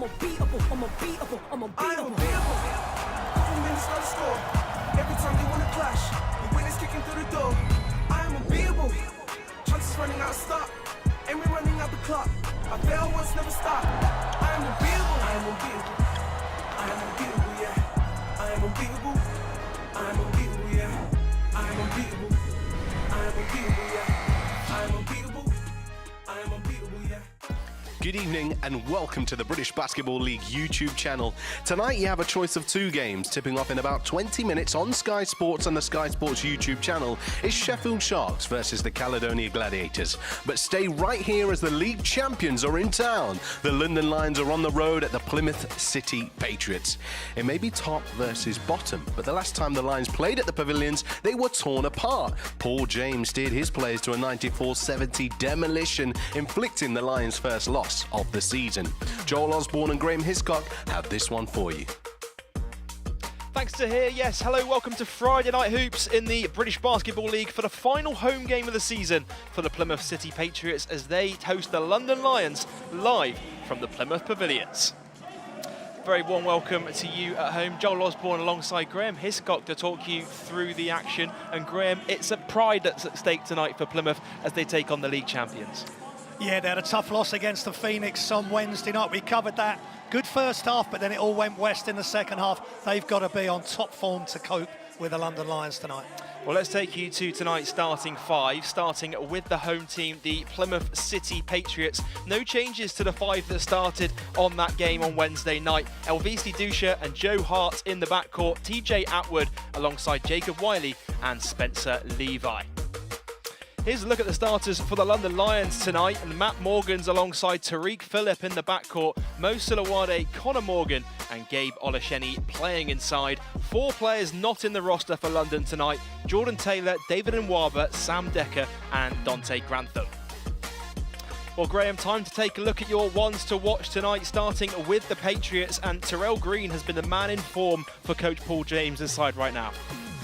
I'm unbeatable, I'm unbeatable, I'm unbeatable. I'm unbeatable. Couple minutes on the score. Every time they wanna clash, the winners kicking through the door. I am unbeatable. Chances running out of stock, and we're running out the clock. I fail once, never stop. I am unbeatable. I am unbeatable. I am unbeatable, yeah. I am unbeatable. I am unbeatable, yeah. I am unbeatable. I am unbeatable, yeah. I am unbeatable. I am unbeatable, yeah. Good evening and welcome to the British Basketball League YouTube channel. Tonight you have a choice of two games. Tipping off in about 20 minutes on Sky Sports and the Sky Sports YouTube channel is Sheffield Sharks versus the Caledonia Gladiators. But stay right here as the league champions are in town. The London Lions are on the road at the Plymouth City Patriots. It may be top versus bottom, but the last time the Lions played at the Pavilions, they were torn apart. Paul James steered his players to a 94-70 demolition, inflicting the Lions' first loss of the season. Joel Osborne and Graham Hiscock have this one for you. Thanks to hear. Yes, hello, welcome to Friday Night Hoops in the British Basketball League for the final home game of the season for the Plymouth City Patriots as they host the London Lions live from the Plymouth Pavilions. Very warm welcome to you at home. Joel Osborne alongside Graham Hiscock to talk you through the action. And Graham, it's a pride that's at stake tonight for Plymouth as they take on the league champions. Yeah, they had a tough loss against the Phoenix on Wednesday night. We covered that. Good first half, but then it all went west in the second half. They've got to be on top form to cope with the London Lions tonight. Well, let's take you to tonight's starting five, starting with the home team, the Plymouth City Patriots. No changes to the five that started on that game on Wednesday night. Elvisi Dusha and Joe Hart in the backcourt, TJ Atwood alongside Jacob Wiley and Spencer Levi. Here's a look at the starters for the London Lions tonight. And Matt Morgan's alongside Tariq Phillip in the backcourt, Mo Silawade, Connor Morgan and Gabe Olasheni playing inside. Four players not in the roster for London tonight: Jordan Taylor, David Nwaba, Sam Decker and Dante Grantham. Well, Graham, time to take a look at your ones to watch tonight, starting with the Patriots. And Terrell Green has been the man in form for Coach Paul James' side right now.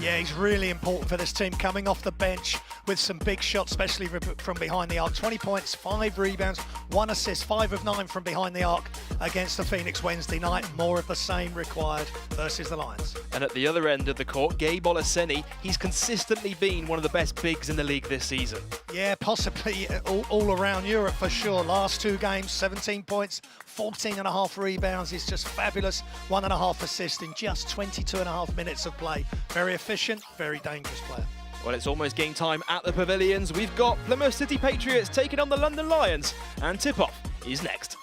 Yeah, he's really important for this team, coming off the bench with some big shots, especially from behind the arc. 20 points, 5 rebounds, 1 assist, 5 of 9 from behind the arc against the Phoenix Wednesday night. More of the same required versus the Lions. And at the other end of the court, Gabe Olasheni, he's consistently been one of the best bigs in the league this season. Yeah, possibly all around Europe for sure. Last 2 games, 17 points, 14.5 rebounds. He's just fabulous. 1.5 assists in just 22.5 minutes of play. Very efficient, very dangerous player. Well, it's almost game time at the Pavilions. We've got Plymouth City Patriots taking on the London Lions, and tip-off is next.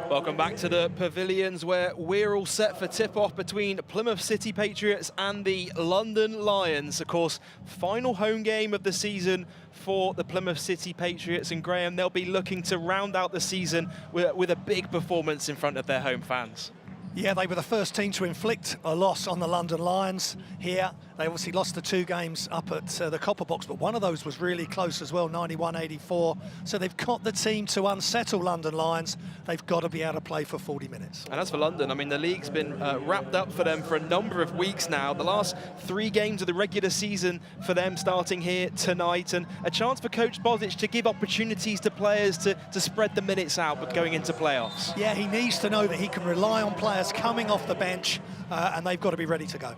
Welcome back to the pavilions where we're all set for tip-off between Plymouth City Patriots and the London Lions. Of course, final home game of the season for the Plymouth City Patriots, and Graham, they'll be looking to round out the season with a big performance in front of their home fans. Yeah, they were the first team to inflict a loss on the London Lions here. They obviously lost the 2 games up at the Copper Box, but one of those was really close as well, 91-84. So they've got the team to unsettle London Lions. They've got to be able to play for 40 minutes. And as for London, I mean, the league's been wrapped up for them for a number of weeks now. The last 3 games of the regular season for them starting here tonight, and a chance for Coach Bosic to give opportunities to players to spread the minutes out but going into playoffs. Yeah, he needs to know that he can rely on players coming off the bench, and they've got to be ready to go.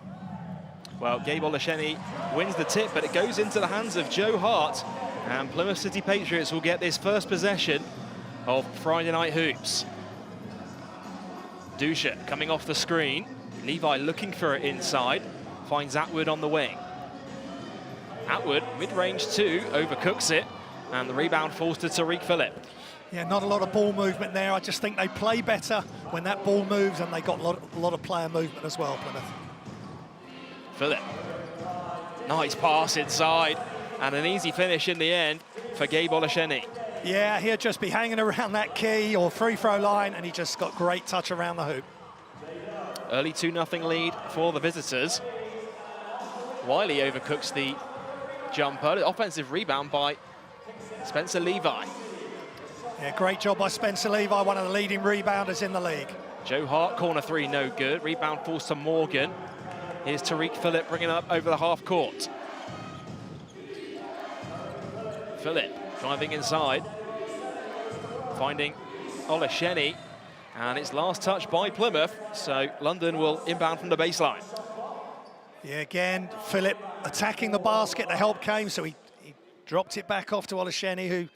Well, Gabe Olasheni wins the tip, but it goes into the hands of Joe Hart, and Plymouth City Patriots will get this first possession of Friday Night Hoops. Dusha coming off the screen. Levi looking for it inside. Finds Atwood on the wing. Atwood, mid-range 2, overcooks it, and the rebound falls to Tariq Phillip. Yeah, not a lot of ball movement there. I just think they play better when that ball moves, and they got a lot of player movement as well, Plymouth. Phillip. Nice pass inside, and an easy finish in the end for Gabe Olasheni. Yeah, he'll just be hanging around that key or free throw line, and he just got great touch around the hoop. Early 2-0 lead for the visitors. Wiley overcooks the jumper. Offensive rebound by Spencer Levi. Yeah, great job by Spencer Levi, one of the leading rebounders in the league. Joe Hart, corner 3, no good. Rebound falls to Morgan. Here's Tariq Phillip bringing it up over the half court. Phillip driving inside, finding Olasheni, and it's last touch by Plymouth, so London will inbound from the baseline. Yeah, again, Phillip attacking the basket. The help came, so he dropped it back off to Olasheni, who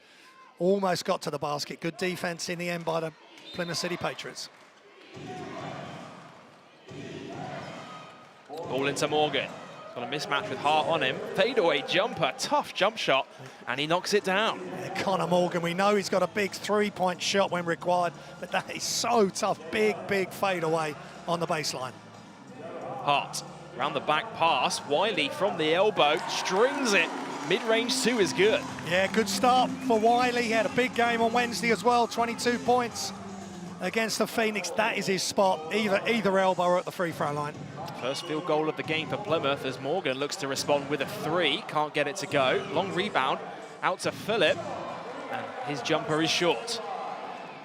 almost got to the basket. Good defense in the end by the Plymouth City Patriots. Ball into Morgan. Got a mismatch with Hart on him. Fadeaway jumper, tough jump shot, and he knocks it down. Yeah, Connor Morgan, we know he's got a big 3-point shot when required, but that is so tough. Big fadeaway on the baseline. Hart, round the back pass. Wiley from the elbow, strings it. Mid-range 2 is good. Yeah, good start for Wiley. He had a big game on Wednesday as well, 22 points against the Phoenix. That is his spot, either elbow or at the free throw line. First field goal of the game for Plymouth as Morgan looks to respond with a 3. Can't get it to go. Long rebound out to Phillip, and his jumper is short.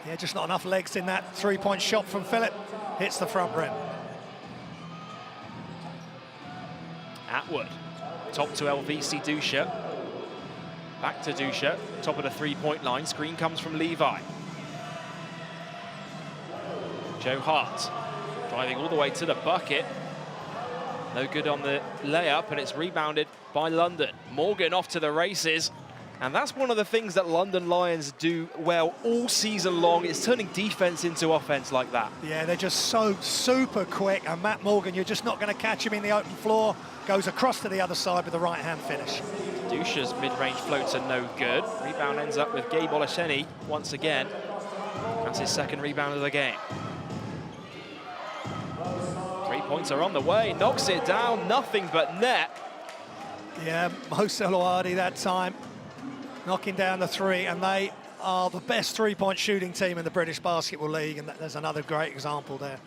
Yeah, just not enough legs in that 3-point shot from Phillip. Hits the front rim. Atwood, top to LVC Dusha. Back to Dusha, top of the 3-point line. Screen comes from Levi. Joe Hart driving all the way to the bucket. No good on the layup, and it's rebounded by London. Morgan off to the races, and that's one of the things that London Lions do well all season long, is turning defense into offense like that. Yeah, they're just so super quick, and Matt Morgan, you're just not going to catch him in the open floor. Goes across to the other side with the right-hand finish. Dusha's mid-range floats are no good. Rebound ends up with Gabe Olasheni once again. That's his second rebound of the game. 3 points are on the way, knocks it down, nothing but net. Yeah, Mo Salawadi that time, knocking down the 3, and they are the best 3-point shooting team in the British Basketball League, and there's another great example there.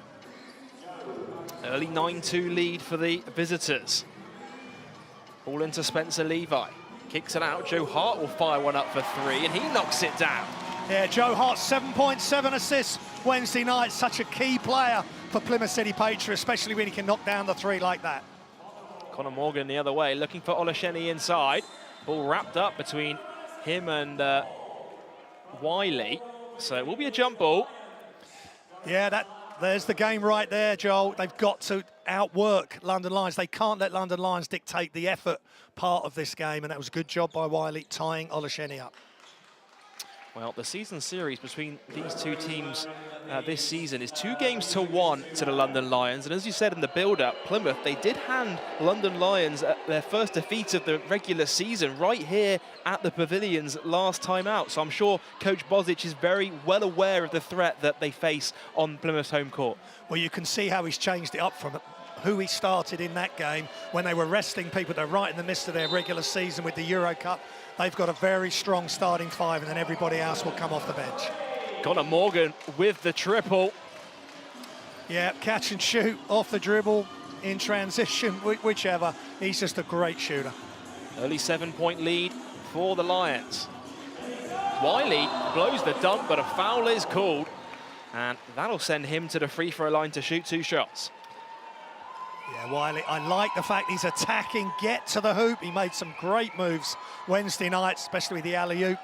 Early 9-2 lead for the visitors. Ball into Spencer Levi. Kicks it out, Joe Hart will fire one up for 3, and he knocks it down. Yeah, Joe Hart, 7.7 assists Wednesday night. Such a key player for Plymouth City Patriots, especially when he can knock down the 3 like that. Connor Morgan the other way, looking for Olasheni inside. Ball wrapped up between him and Wiley. So it will be a jump ball. Yeah, there's the game right there, Joel. They've got to outwork London Lions. They can't let London Lions dictate the effort part of this game, and that was a good job by Wiley tying Olasheni up. Well, the season series between these two teams this season is 2-1 to the London Lions. And as you said in the build-up, Plymouth, they did hand London Lions their first defeat of the regular season right here at the Pavilions last time out. So I'm sure Coach Bozic is very well aware of the threat that they face on Plymouth's home court. Well, you can see how he's changed it up from who he started in that game when they were resting people. They're right in the midst of their regular season with the Euro Cup. They've got a very strong starting five, and then everybody else will come off the bench. Conor Morgan with the triple. Yeah, catch and shoot, off the dribble, in transition, whichever. He's just a great shooter. Early 7-point lead for the Lions. Wiley blows the dunk, but a foul is called. And that'll send him to the free throw line to shoot 2 shots. Yeah, Wiley, I like the fact he's attacking, get to the hoop. He made some great moves Wednesday night, especially with the alley-oop,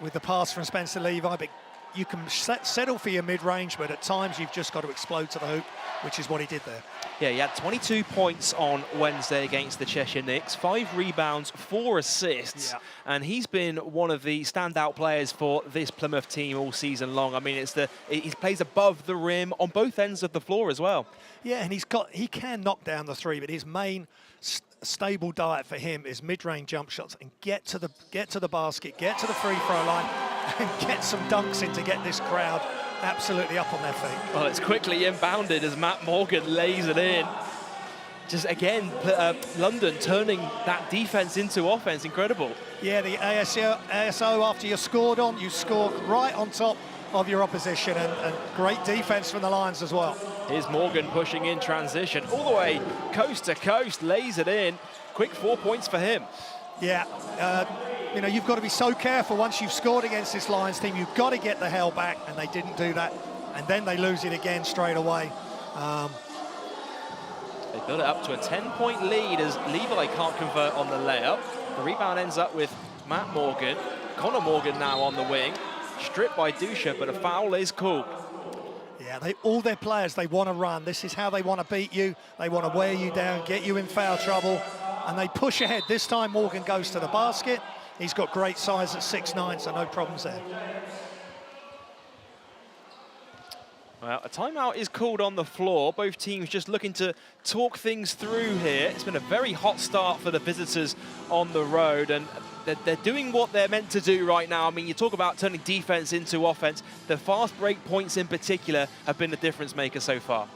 with the pass from Spencer Levi. But you can settle for your mid-range, but at times you've just got to explode to the hoop, which is what he did there. Yeah, he had 22 points on Wednesday against the Cheshire Knicks, 5 rebounds, 4 assists, and he's been one of the standout players for this Plymouth team all season long. I mean, he plays above the rim on both ends of the floor as well. Yeah, and he can knock down the three, but his main stable diet for him is mid-range jump shots and get to the basket, get to the free throw line, and get some dunks in to get this crowd absolutely up on their feet. Well, it's quickly inbounded as Matt Morgan lays it in. Just again, London turning that defense into offense. Incredible. Yeah, the ASO after you're scored on, you score right on top of your opposition, and great defense from the Lions as well. Here's Morgan pushing in transition all the way coast to coast, lays it in. Quick 4 points for him. Yeah, you know, you've got to be so careful once you've scored against this Lions team. You've got to get the hell back, and they didn't do that. And then they lose it again straight away. They build it up to a 10-point lead as Levi can't convert on the layup. The rebound ends up with Matt Morgan. Conor Morgan now on the wing. Stripped by Dusha, but a foul is called. Yeah, all their players, they want to run. This is how they want to beat you. They want to wear you down, get you in foul trouble, and they push ahead. This time Morgan goes to the basket. He's got great size at 6'9", so no problems there. Well, a timeout is called on the floor. Both teams just looking to talk things through here. It's been a very hot start for the visitors on the road, and they're doing what they're meant to do right now. I mean, you talk about turning defense into offense. The fast break points in particular have been the difference maker so far.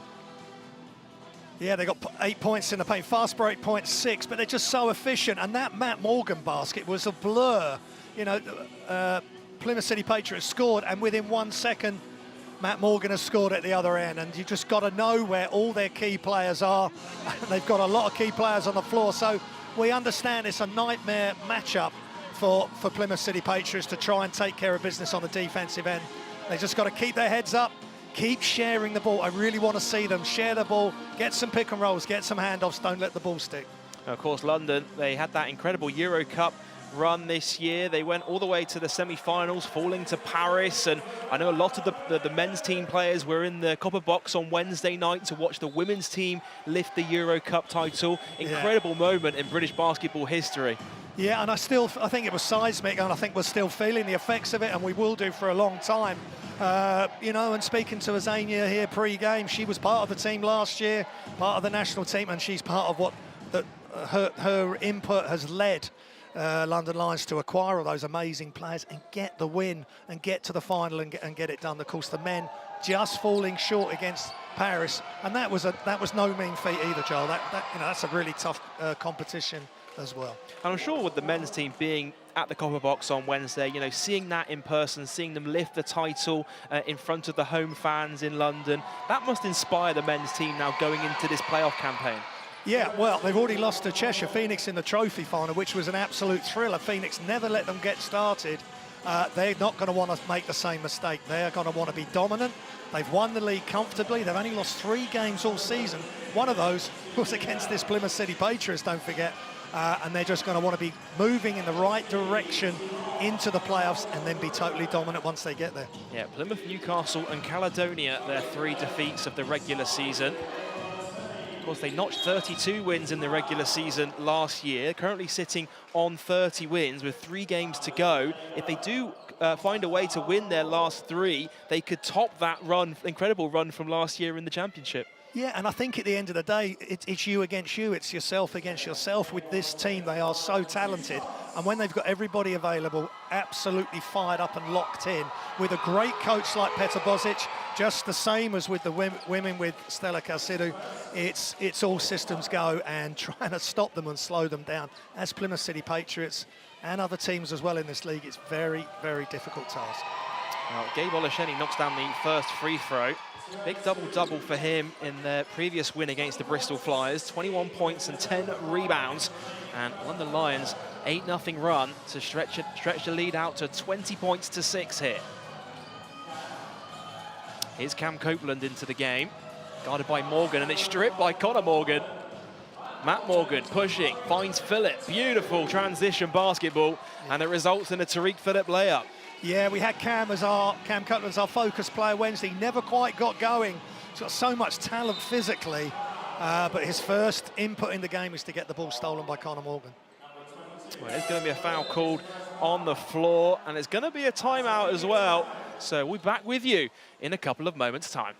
Yeah, they got 8 points in the paint. Fast break points 6, but they're just so efficient. And that Matt Morgan basket was a blur. You know, Plymouth City Patriots scored, and within 1 second, Matt Morgan has scored at the other end. And you just got to know where all their key players are. They've got a lot of key players on the floor, so we understand it's a nightmare matchup for Plymouth City Patriots to try and take care of business on the defensive end. They just got to keep their heads up, keep sharing the ball. I really want to see them share the ball, get some pick and rolls, get some handoffs, don't let the ball stick. Of course, London, they had that incredible Euro Cup run this year. They went all the way to the semi-finals, falling to Paris, and I know a lot of the men's team players were in the copper box on Wednesday night to watch the women's team lift the Euro Cup title. Incredible moment in British basketball history. Yeah, and I think it was seismic, and I think we're still feeling the effects of it, and we will do for a long time. You know, and speaking to Azania here pre-game, she was part of the team last year, part of the national team, and she's part of what her input has led London Lions to acquire all those amazing players and get the win and get to the final and get it done. Of course, the men just falling short against Paris, and that was no mean feat either, Joel. You know, that's a really tough competition as well. And I'm sure with the men's team being at the copper box on Wednesday, you know, seeing that in person, seeing them lift the title in front of the home fans in London, that must inspire the men's team now going into this playoff campaign. Yeah, well, they've already lost to Cheshire Phoenix in the trophy final, which was an absolute thriller. Phoenix never let them get started. They're not going to want to make the same mistake. They're going to want to be dominant. They've won the league comfortably. They've only lost 3 games all season. One of those was against this Plymouth City Patriots, don't forget. And they're just going to want to be moving in the right direction into the playoffs and then be totally dominant once they get there. Yeah, Plymouth, Newcastle and Caledonia, their 3 defeats of the regular season. Of course, they notched 32 wins in the regular season last year, currently sitting on 30 wins with 3 games to go. If they do find a way to win their last 3, they could top that run, incredible run from last year in the championship. Yeah, and I think at the end of the day, it's you against you. It's yourself against yourself. With this team, they are so talented. And when they've got everybody available, absolutely fired up and locked in, with a great coach like Petar Bozic, just the same as with the women with Stella Casidu, it's all systems go, and trying to stop them and slow them down. As Plymouth City Patriots and other teams as well in this league, it's very, very difficult task. Well, Gabe Olasheni knocks down the first free throw. Big double-double for him in their previous win against the Bristol Flyers. 21 points and 10 rebounds. And London Lions, 8-0 run to stretch the lead out to 20 points to 6 here. Here's Cam Copeland into the game. Guarded by Morgan, and it's stripped by Connor Morgan. Matt Morgan pushing, finds Phillip. Beautiful transition basketball, and it results in a Tariq Phillip layup. Yeah, we had Cam Copeland as our focus player Wednesday. Never quite got going. He's got so much talent physically, but his first input in the game is to get the ball stolen by Connor Morgan. Well, there's going to be a foul called on the floor, and it's going to be a timeout as well. So we'll be back with you in a couple of moments' time.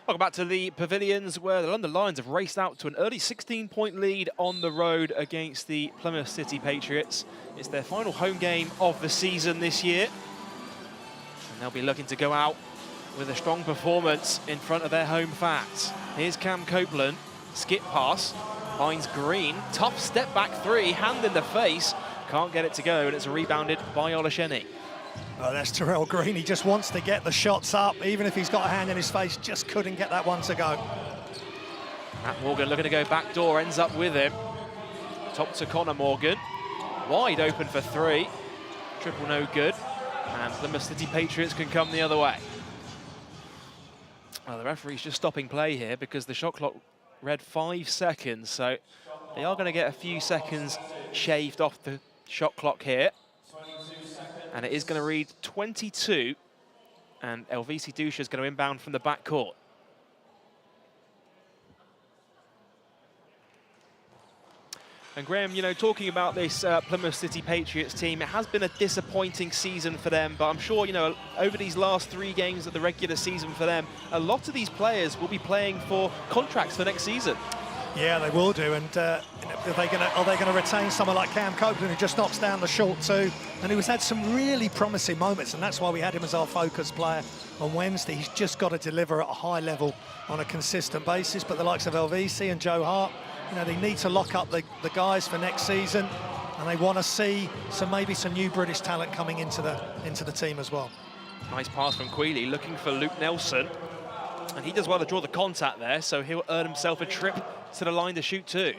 Welcome back to the Pavilions, where the London Lions have raced out to an early 16-point lead on the road against the Plymouth City Patriots. It's their final home game of the season this year. And they'll be looking to go out with a strong performance in front of their home fans. Here's Cam Copeland, skip pass, finds Green, tough step back 3, hand in the face, can't get it to go, and it's rebounded by Olasheni. Oh, that's Terrell Green. He just wants to get the shots up, even if he's got a hand in his face. Just couldn't get that one to go. Matt Morgan looking to go back door, ends up with him. Top to Connor Morgan. Wide open for 3. Triple no good. And Plymouth City Patriots can come the other way. Well, the referee's just stopping play here because the shot clock read 5 seconds. So they are going to get a few seconds shaved off the shot clock here. And it is going to read 22, and Elvisi Dusha is going to inbound from the backcourt. And Graham, you know, talking about this Plymouth City Patriots team, it has been a disappointing season for them, but I'm sure, you know, over these last 3 games of the regular season for them, a lot of these players will be playing for contracts for next season. Yeah, they will do, and are they going to retain someone like Cam Copeland, who just knocks down the short 2, and who's had some really promising moments, and that's why we had him as our focus player on Wednesday. He's just got to deliver at a high level on a consistent basis, but the likes of Elvisi and Joe Hart, you know, they need to lock up the guys for next season, and they want to see maybe some new British talent coming into the team as well. Nice pass from Quealy, looking for Luke Nelson, and he does well to draw the contact there, so he'll earn himself a trip to the line to shoot 2.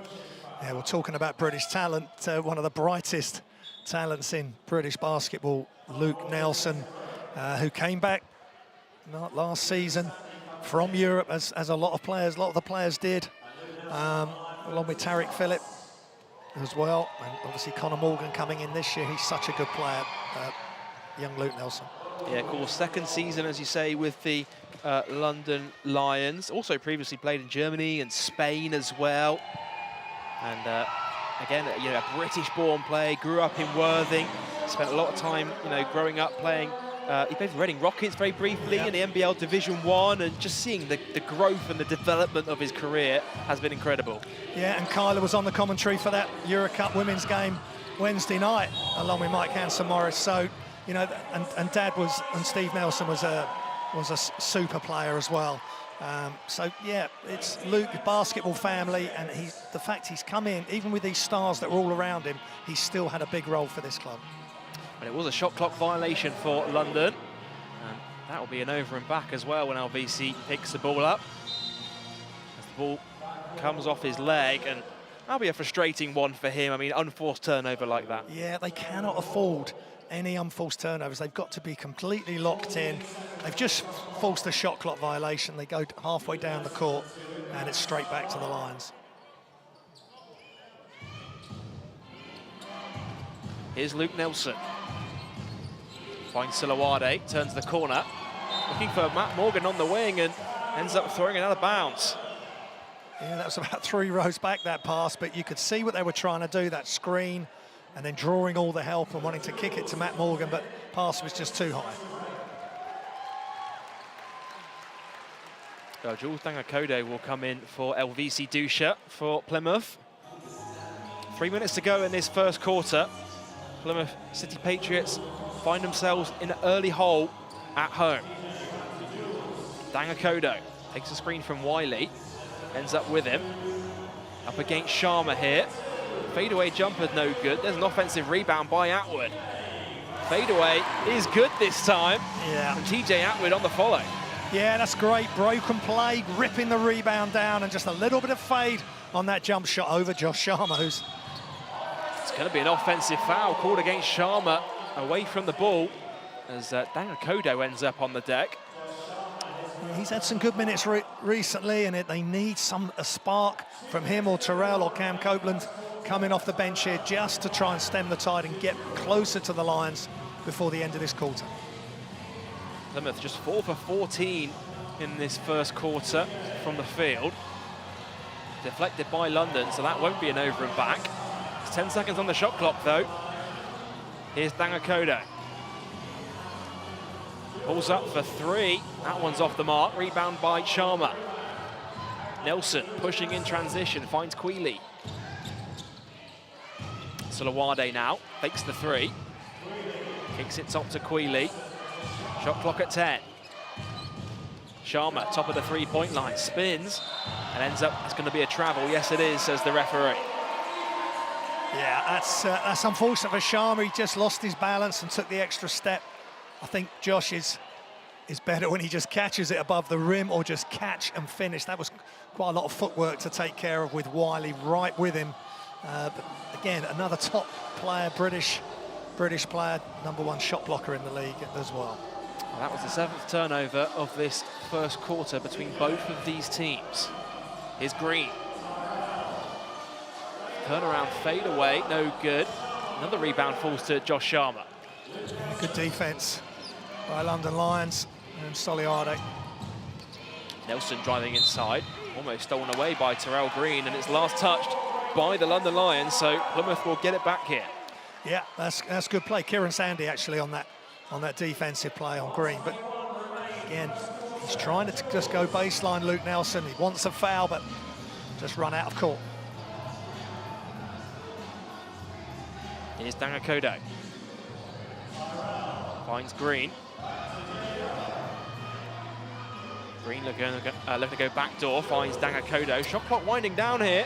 Yeah, we're talking about British talent, one of the brightest talents in British basketball. Luke Nelson, who came back not last season from Europe, as a lot of the players did, along with Tariq Phillip as well, and obviously Connor Morgan coming in this year. He's such a good player, young Luke Nelson. Yeah, of course, second season, as you say, with the London Lions. Also previously played in Germany and Spain as well. And again, you know, a British-born player, grew up in Worthing, spent a lot of time, you know, growing up playing. He played for Reading Rockets very briefly in the NBL Division 1, and just seeing the growth and the development of his career has been incredible. Yeah, and Kyler was on the commentary for that Euro Cup women's game Wednesday night, along with Mike Hanson-Morris. So, you know, and Dad was, and Steve Nelson was a super player as well. So yeah, it's Luke, basketball family, and the fact he's come in, even with these stars that were all around him, he's still had a big role for this club. And it was a shot clock violation for London. And that will be an over and back as well when LVC picks the ball up. As the ball comes off his leg, and that'll be a frustrating one for him. I mean, unforced turnover like that. Yeah, they cannot afford any unforced turnovers. They've got to be completely locked in. They've just forced a shot clock violation. They go halfway down the court, and it's straight back to the Lions. Here's Luke Nelson. Finds Silawade, turns the corner. Looking for Matt Morgan on the wing, and ends up throwing it out of bounds. Yeah, that was about 3 rows back, that pass, but you could see what they were trying to do, that screen, and then drawing all the help and wanting to kick it to Matt Morgan, but pass was just too high. Jules Dangakode will come in for LVC Dusha for Plymouth. 3 minutes to go in this first quarter. Plymouth City Patriots find themselves in an early hole at home. Dangakode takes a screen from Wiley, ends up with him. Up against Sharma here. Fadeaway jumper, no good. There's an offensive rebound by Atwood. Fadeaway is good this time. Yeah. And TJ Atwood on the follow. Yeah, that's great. Broken play, ripping the rebound down, and just a little bit of fade on that jump shot over Josh Sharma, who's... It's going to be an offensive foul called against Sharma, away from the ball, as Dangakode ends up on the deck. Yeah, he's had some good minutes recently, and they need a spark from him or Terrell or Cam Copeland coming off the bench here just to try and stem the tide and get closer to the Lions before the end of this quarter. Plymouth just 4 for 14 in this first quarter from the field. Deflected by London, so that won't be an over and back. It's 10 seconds on the shot clock, though. Here's Dangakode. Pulls up for 3. That one's off the mark. Rebound by Sharma. Nelson pushing in transition, finds Quealy. Silawade now, fakes the 3. Kicks it top to Quealy. Shot clock at 10. Sharma, top of the 3-point line, spins, and ends up, it's going to be a travel. Yes, it is, says the referee. Yeah, that's unfortunate for Sharma. He just lost his balance and took the extra step. I think Josh is better when he just catches it above the rim or just catch and finish. That was quite a lot of footwork to take care of with Wiley right with him. But again, another top player, British player, #1 shot blocker in the league as well. Well, that was the 7th turnover of this first quarter between both of these teams. Here's Green. Turnaround fade away, no good. Another rebound falls to Josh Sharma. Good defense by London Lions and Soliade. Nelson driving inside, almost stolen away by Terrell Green, and it's last touched by the London Lions, so Plymouth will get it back here. Yeah, that's good play. Kieran Sandy actually on that defensive play on Green, but again, he's trying to just go baseline, Luke Nelson. He wants a foul, but just run out of court. Here's Dangakode. Finds Green. Green looking to go backdoor, finds Dangakode. Shot clock winding down here.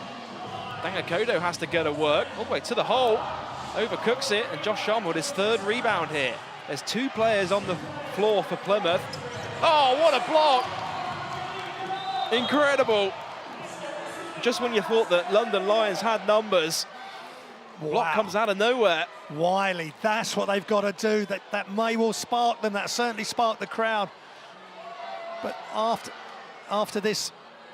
Dangakode has to go to work, all the way to the hole. Overcooks it, and Josh Sharma with his 3rd rebound here. There's 2 players on the floor for Plymouth. Oh, what a block! Incredible. Just when you thought that London Lions had numbers, Block comes out of nowhere. Wiley, that's what they've got to do. That may well spark them. That certainly sparked the crowd. But after this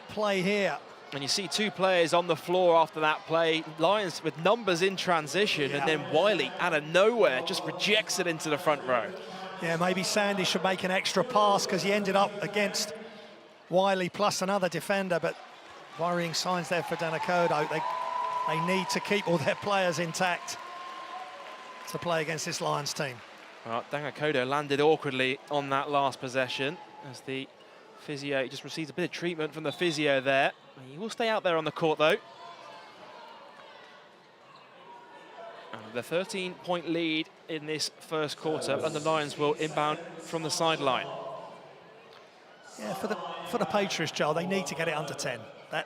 play here, and you see two players on the floor after that play. Lions with numbers in transition, and then Wiley out of nowhere just rejects it into the front row. Yeah, maybe Sandy should make an extra pass because he ended up against Wiley plus another defender, but worrying signs there for Danakodo. They need to keep all their players intact to play against this Lions team. Well, Danakodo landed awkwardly on that last possession as the physio just receives a bit of treatment from the physio there. He will stay out there on the court though. And the 13-point lead in this first quarter, and the Lions will inbound from the sideline. Yeah, for the Patriots, Joel, they need to get it under 10.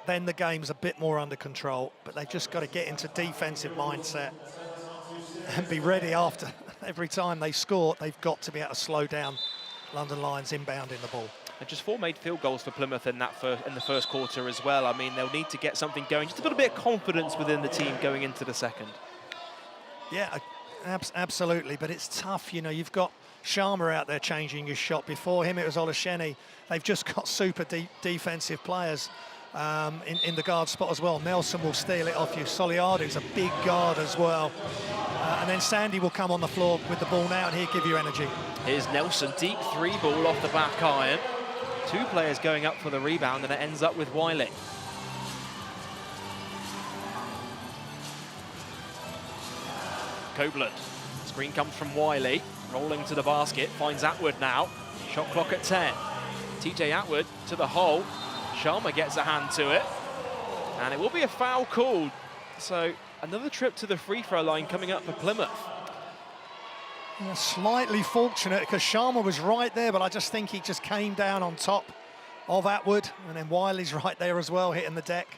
Then the game's a bit more under control, but they've just got to get into defensive mindset and be ready after every time they score. They've got to be able to slow down London Lions inbounding the ball. And just 4 made field goals for Plymouth in the first quarter as well. I mean, they'll need to get something going, just a little bit of confidence within the team going into the second. Yeah, absolutely, but it's tough. You know, you've got Sharma out there changing his shot. Before him, it was Olusheni. They've just got super defensive players in the guard spot as well. Nelson will steal it off you. Soliadu's a big guard as well. And then Sandy will come on the floor with the ball now, and he'll give you energy. Here's Nelson, deep 3 ball off the back iron. 2 players going up for the rebound, and it ends up with Wiley. Copeland, screen comes from Wiley, rolling to the basket, finds Atwood now. Shot clock at 10. TJ Atwood to the hole. Sharma gets a hand to it, and it will be a foul called. So another trip to the free throw line coming up for Plymouth. Yeah, slightly fortunate because Sharma was right there, but I just think he just came down on top of Atwood, and then Wiley's right there as well, hitting the deck.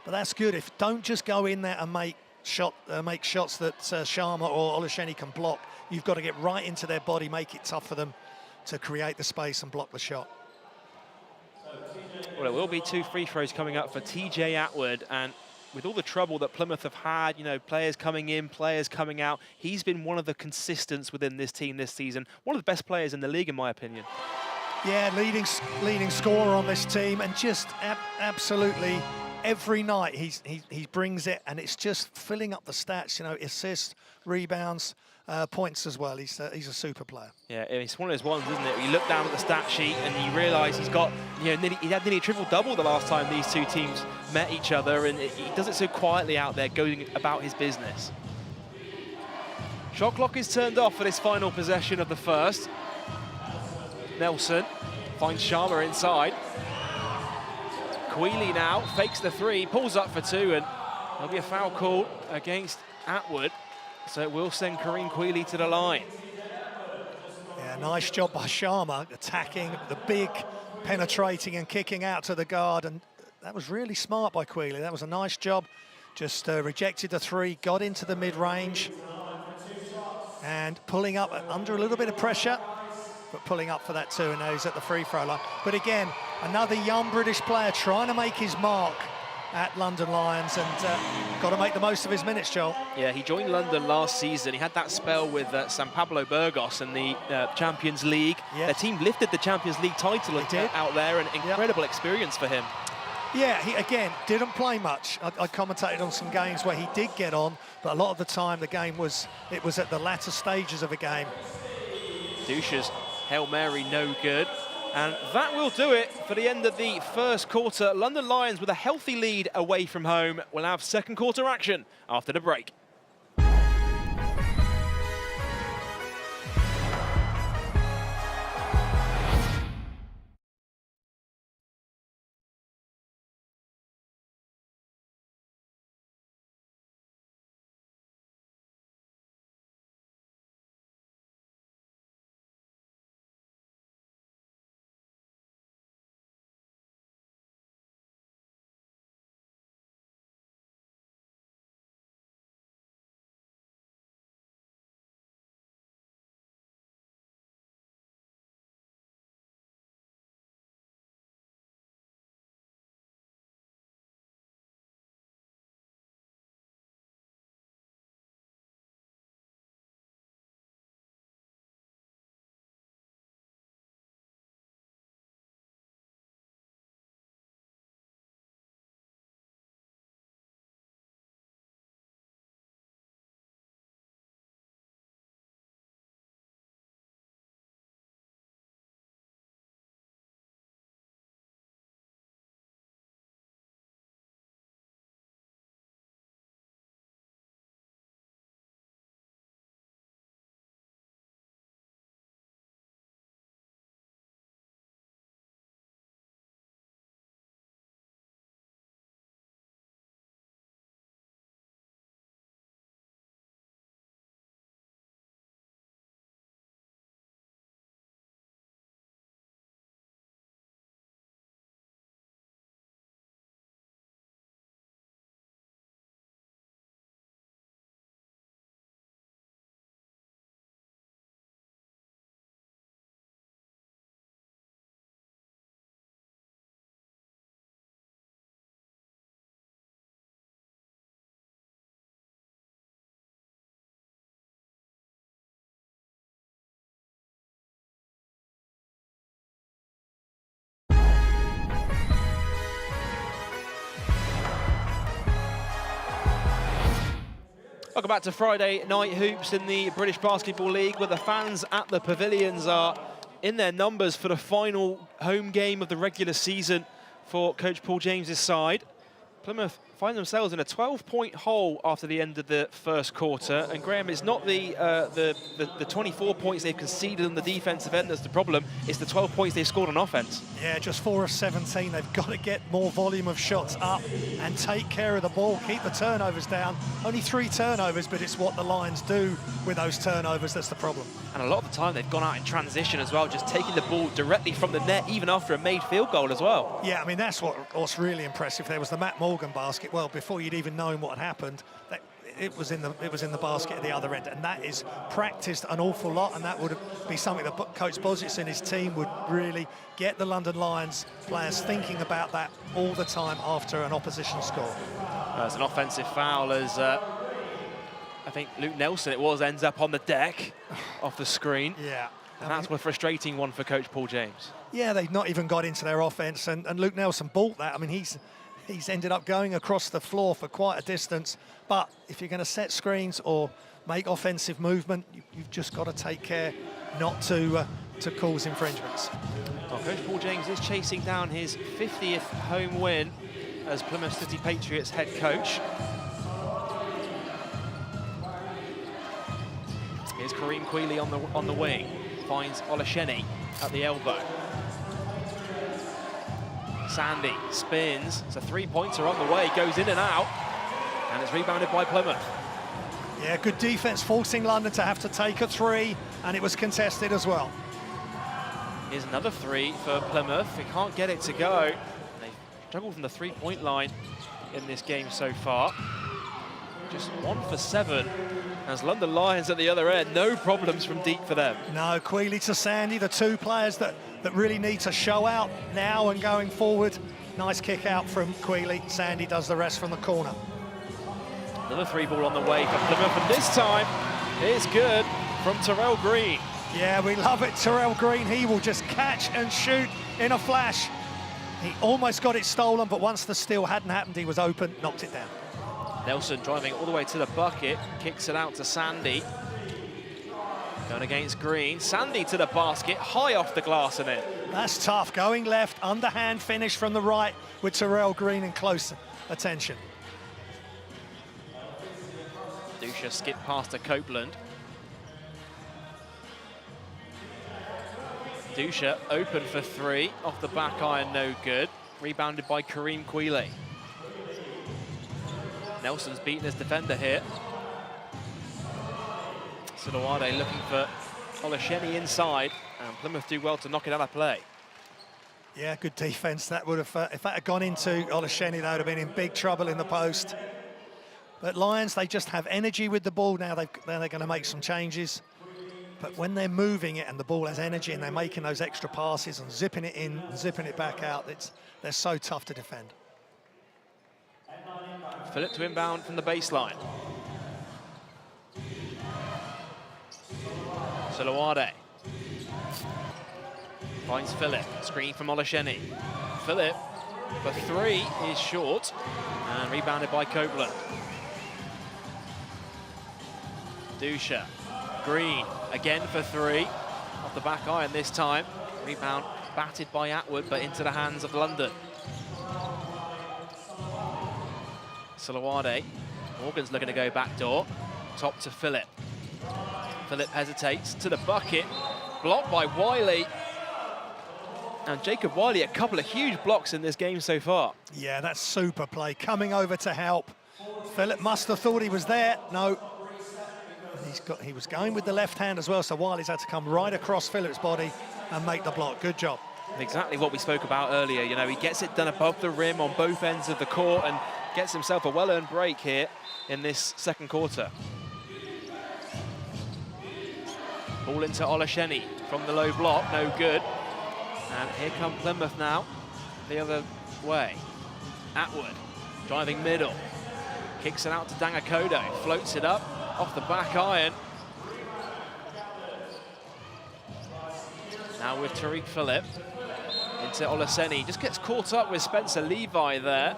But that's good. Don't just go in there and make shots that Sharma or Olusheni can block. You've got to get right into their body, make it tough for them to create the space and block the shot. Well, it will be 2 free throws coming up for TJ Atwood, and with all the trouble that Plymouth have had, you know, players coming in, players coming out, he's been one of the consistents within this team this season. One of the best players in the league, in my opinion. Yeah, leading scorer on this team, and just absolutely every night he brings it, and it's just filling up the stats. You know, assists, rebounds, points as well. He's a super player. Yeah, it's one of those ones, isn't it? You look down at the stat sheet and you realise he's got, you know, he had nearly a triple-double the last time these two teams met each other, and he does it so quietly out there, going about his business. Shot clock is turned off for this final possession of the first. Nelson finds Sharma inside. Quealy now fakes the 3, pulls up for 2, and there'll be a foul call against Atwood. So it will send Kareem Quealy to the line. Yeah, nice job by Sharma, attacking the big, penetrating and kicking out to the guard, and that was really smart by Quealy. That was a nice job. Just rejected the 3, got into the mid-range, and pulling up under a little bit of pressure, but pulling up for that 2, and now he's at the free throw line. But again, another young British player trying to make his mark at London Lions, and got to make the most of his minutes, Joel. Yeah, he joined London last season. He had that spell with San Pablo Burgos in the Champions League. Yes. Their team lifted the Champions League title out there, and incredible experience for him. Yeah, he, again, didn't play much. I commentated on some games where he did get on, but a lot of the time the game was at the latter stages of a game. Dusha's Hail Mary no good. And that will do it for the end of the first quarter. London Lions, with a healthy lead away from home, will have second quarter action after the break. Welcome back to Friday Night Hoops in the British Basketball League, where the fans at the pavilions are in their numbers for the final home game of the regular season for Coach Paul James's side. Plymouth find themselves in a 12-point hole after the end of the first quarter, and Graham, it's not the 24 points they've conceded on the defensive end that's the problem, it's the 12 points they've scored on offense. Yeah, just 4 of 17. They've got to get more volume of shots up and take care of the ball, keep the turnovers down. Only 3 turnovers, but it's what the Lions do with those turnovers that's the problem. And a lot of the time they've gone out in transition as well, just taking the ball directly from the net, even after a made field goal as well. Yeah, I mean, that's what's really impressive. There was the Matt Morgan basket. Well, before you'd even known what had happened, it was in the basket at the other end, and that is practiced an awful lot, and that would be something that Coach Bozich and his team would really get the London Lions players thinking about that all the time after an opposition score. It's an offensive foul as I think Luke Nelson ends up on the deck off the screen. Yeah. And that's a frustrating one for Coach Paul James. Yeah, they've not even got into their offense, and Luke Nelson bought that. I mean, he's ended up going across the floor for quite a distance, but if you're going to set screens or make offensive movement, you've just got to take care not to cause infringements. Well, Coach Paul James is chasing down his 50th home win as Plymouth City Patriots head coach. Here's Kareem Queeley on the wing, finds Olasheni at the elbow. Sandy spins, it's a 3-pointer on the way, goes in and out, and it's rebounded by Plymouth. Yeah, good defense, forcing London to have to take a 3, and it was contested as well. Here's another 3 for Plymouth. They can't get it to go. They've struggled from the 3-point line in this game so far. Just 1 for 7 as London Lions at the other end. No problems from deep for them. No, Queeley to Sandy, the 2 players that really need to show out now and going forward. Nice kick out from Queeley. Sandy does the rest from the corner. Another 3-ball on the way for Plymouth, and this time it's good from Terrell Green. Yeah, we love it, Terrell Green. He will just catch and shoot in a flash. He almost got it stolen, but once the steal hadn't happened, he was open, knocked it down. Nelson driving all the way to the bucket, kicks it out to Sandy. Going against Green, Sandy to the basket, high off the glass and in. That's tough, going left, underhand finish from the right with Terrell Green in close attention. Dusha skipped past to Copeland. Dusha open for 3, off the back iron, no good. Rebounded by Kareem Queeley. Nelson's beaten his defender here. Silawade looking for Olasheni inside, and Plymouth do well to knock it out of play. Yeah, good defense. That would have, if that had gone into Olasheni, they would have been in big trouble in the post. But Lions, they just have energy with the ball now. They're going to make some changes. But when they're moving it and the ball has energy and they're making those extra passes and zipping it in and zipping it back out, they're so tough to defend. Phillip to inbound from the baseline. Silawade finds Phillip, screen from Olasheni. Phillip for 3 is short and rebounded by Copeland. Dusha, Green again for 3, off the back iron this time. Rebound batted by Atwood, but into the hands of London. Silawade, Morgan's looking to go back door, top to Phillip. Phillip hesitates to the bucket, blocked by Wiley. And Jacob Wiley, a couple of huge blocks in this game so far. Yeah, that's super play, coming over to help. Phillip must have thought he was there. No, he was going with the left hand as well, so Wiley's had to come right across Phillip's body and make the block. Good job. Exactly what we spoke about earlier. You know, he gets it done above the rim on both ends of the court and gets himself a well-earned break here in this second quarter. Ball into Olasheni from the low block, no good. And here come Plymouth now, the other way. Atwood, driving middle. Kicks it out to Dangakodo, floats it up, off the back iron. Now with Tariq Phillip, into Olasheni. Just gets caught up with Spencer Levi there.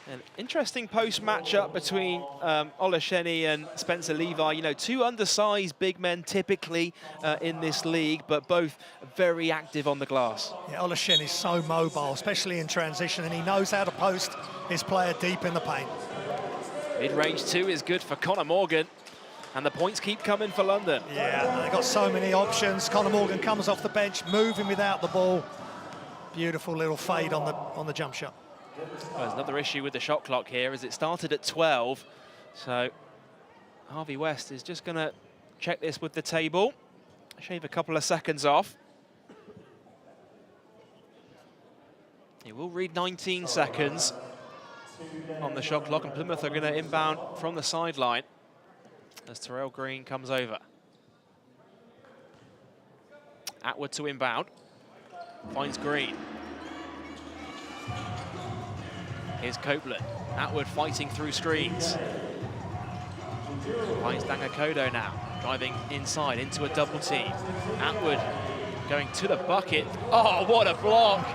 An interesting post matchup between Olasheni and Spencer Levi. You know, two undersized big men typically in this league, but both very active on the glass. Yeah, Olasheni is so mobile, especially in transition, and he knows how to post his player deep in the paint. Mid-range two is good for Connor Morgan, and the points keep coming for London. Yeah, they've got so many options. Connor Morgan comes off the bench, moving without the ball. Beautiful little fade on the jump shot. Well, there's another issue with the shot clock here, as it started at 12. So Harvey West is just going to check this with the table, shave a couple of seconds off. He will read 19 seconds on the shot clock, and Plymouth are going to inbound from the sideline as Terrell Green comes over. Atwood to inbound, finds Green. Here's Copeland. Atwood fighting through screens. Finds Dangakodo now, driving inside into a double team. Atwood going to the bucket. Oh, what a block!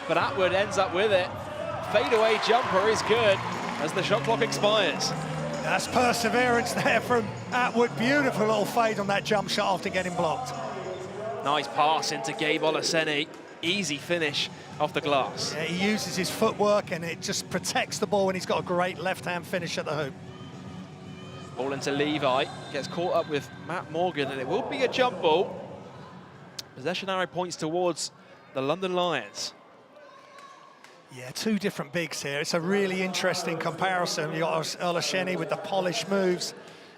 But Atwood ends up with it. Fadeaway jumper is good as the shot clock expires. That's perseverance there from Atwood. Beautiful little fade on that jump shot after getting blocked. Nice pass into Gabe Olaseni. Easy finish off the glass. Yeah, he uses his footwork and it just protects the ball, and he's got a great left-hand finish at the hoop. Ball into Levi, gets caught up with Matt Morgan, and it will be a jump ball. Possession arrow points towards the London Lions. Yeah, two different bigs here. It's a really interesting comparison. You've got Olasheni with the polished moves,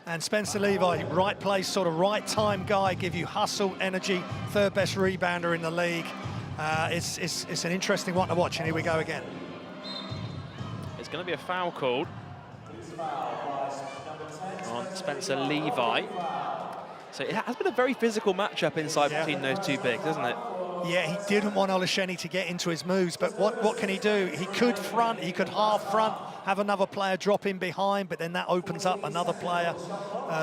and Spencer Levi, right place, sort of right time guy, give you hustle, energy, third best rebounder in the league. It's an interesting one to watch, and here we go again. It's going to be a foul called on Spencer Levi. So it has been a very physical matchup inside between those two bigs, hasn't it? Yeah, he didn't want Olasheni to get into his moves, but what can he do? He could front, he could half front, have another player drop in behind, but then that opens up another player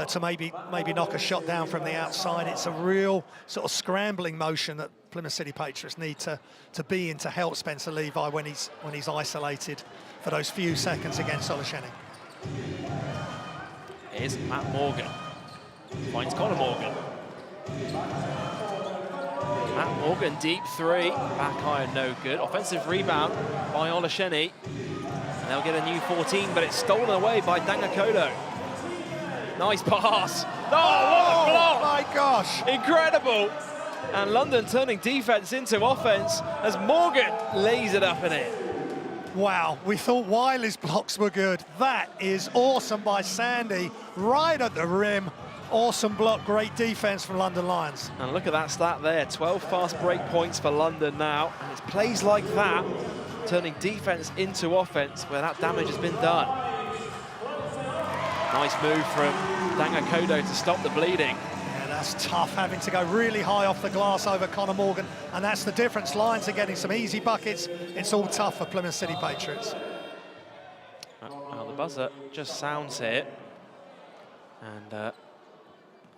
to maybe knock a shot down from the outside. It's a real sort of scrambling motion that Plymouth City Patriots need to be in to help Spencer Levi when he's isolated for those few seconds against Olasheni. Here's Matt Morgan. Finds Connor Morgan. Matt Morgan, deep three. Back iron, no good. Offensive rebound by Olasheni. And they'll get a new 14, but it's stolen away by Dangakodo. Nice pass. Oh, what a block! My gosh! Incredible! And London turning defense into offense as Morgan lays it up and in. Wow, we thought Wiley's blocks were good. That is awesome by Sandy, right at the rim. Awesome block, great defense from London Lions. And look at that stat there, 12 fast break points for London now. And it's plays like that, turning defense into offense where that damage has been done. Nice move from Dangakodo to stop the bleeding. Yeah, that's tough, having to go really high off the glass over Connor Morgan. And that's the difference. Lions are getting some easy buckets. It's all tough for Plymouth City Patriots. Well, the buzzer just sounds here. And I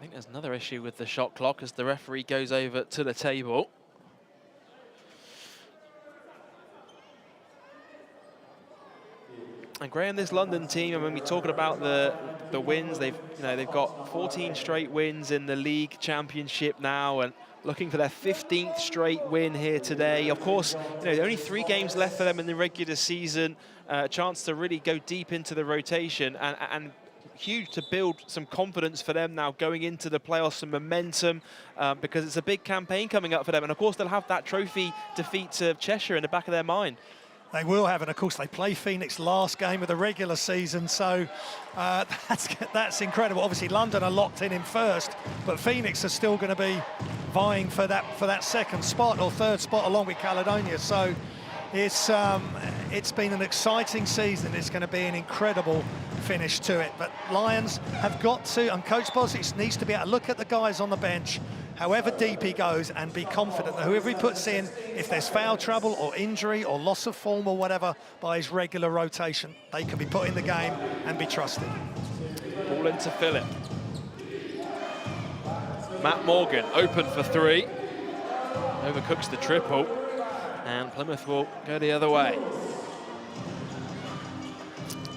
think there's another issue with the shot clock as the referee goes over to the table. And Graham, this London team, I mean, we're talking about the wins. They've got 14 straight wins in the league championship now, and looking for their 15th straight win here today. Of course, only 3 games left for them in the regular season. A chance to really go deep into the rotation, and huge to build some confidence for them now going into the playoffs, some momentum, because it's a big campaign coming up for them. And of course, they'll have that trophy defeat to Cheshire in the back of their mind. They will have, and of course they play Phoenix last game of the regular season, so that's incredible. Obviously London are locked in first, but Phoenix are still going to be vying for that second spot or third spot along with Caledonia. So it's been an exciting season. It's going to be an incredible finish to it. But Lions have got to, and Coach Bostic needs to be able to look at the guys on the bench, however deep he goes, and be confident that whoever he puts in, if there's foul trouble or injury or loss of form or whatever, by his regular rotation, they can be put in the game and be trusted. Ball into Phillip. Matt Morgan open for 3. Overcooks the triple. And Plymouth will go the other way.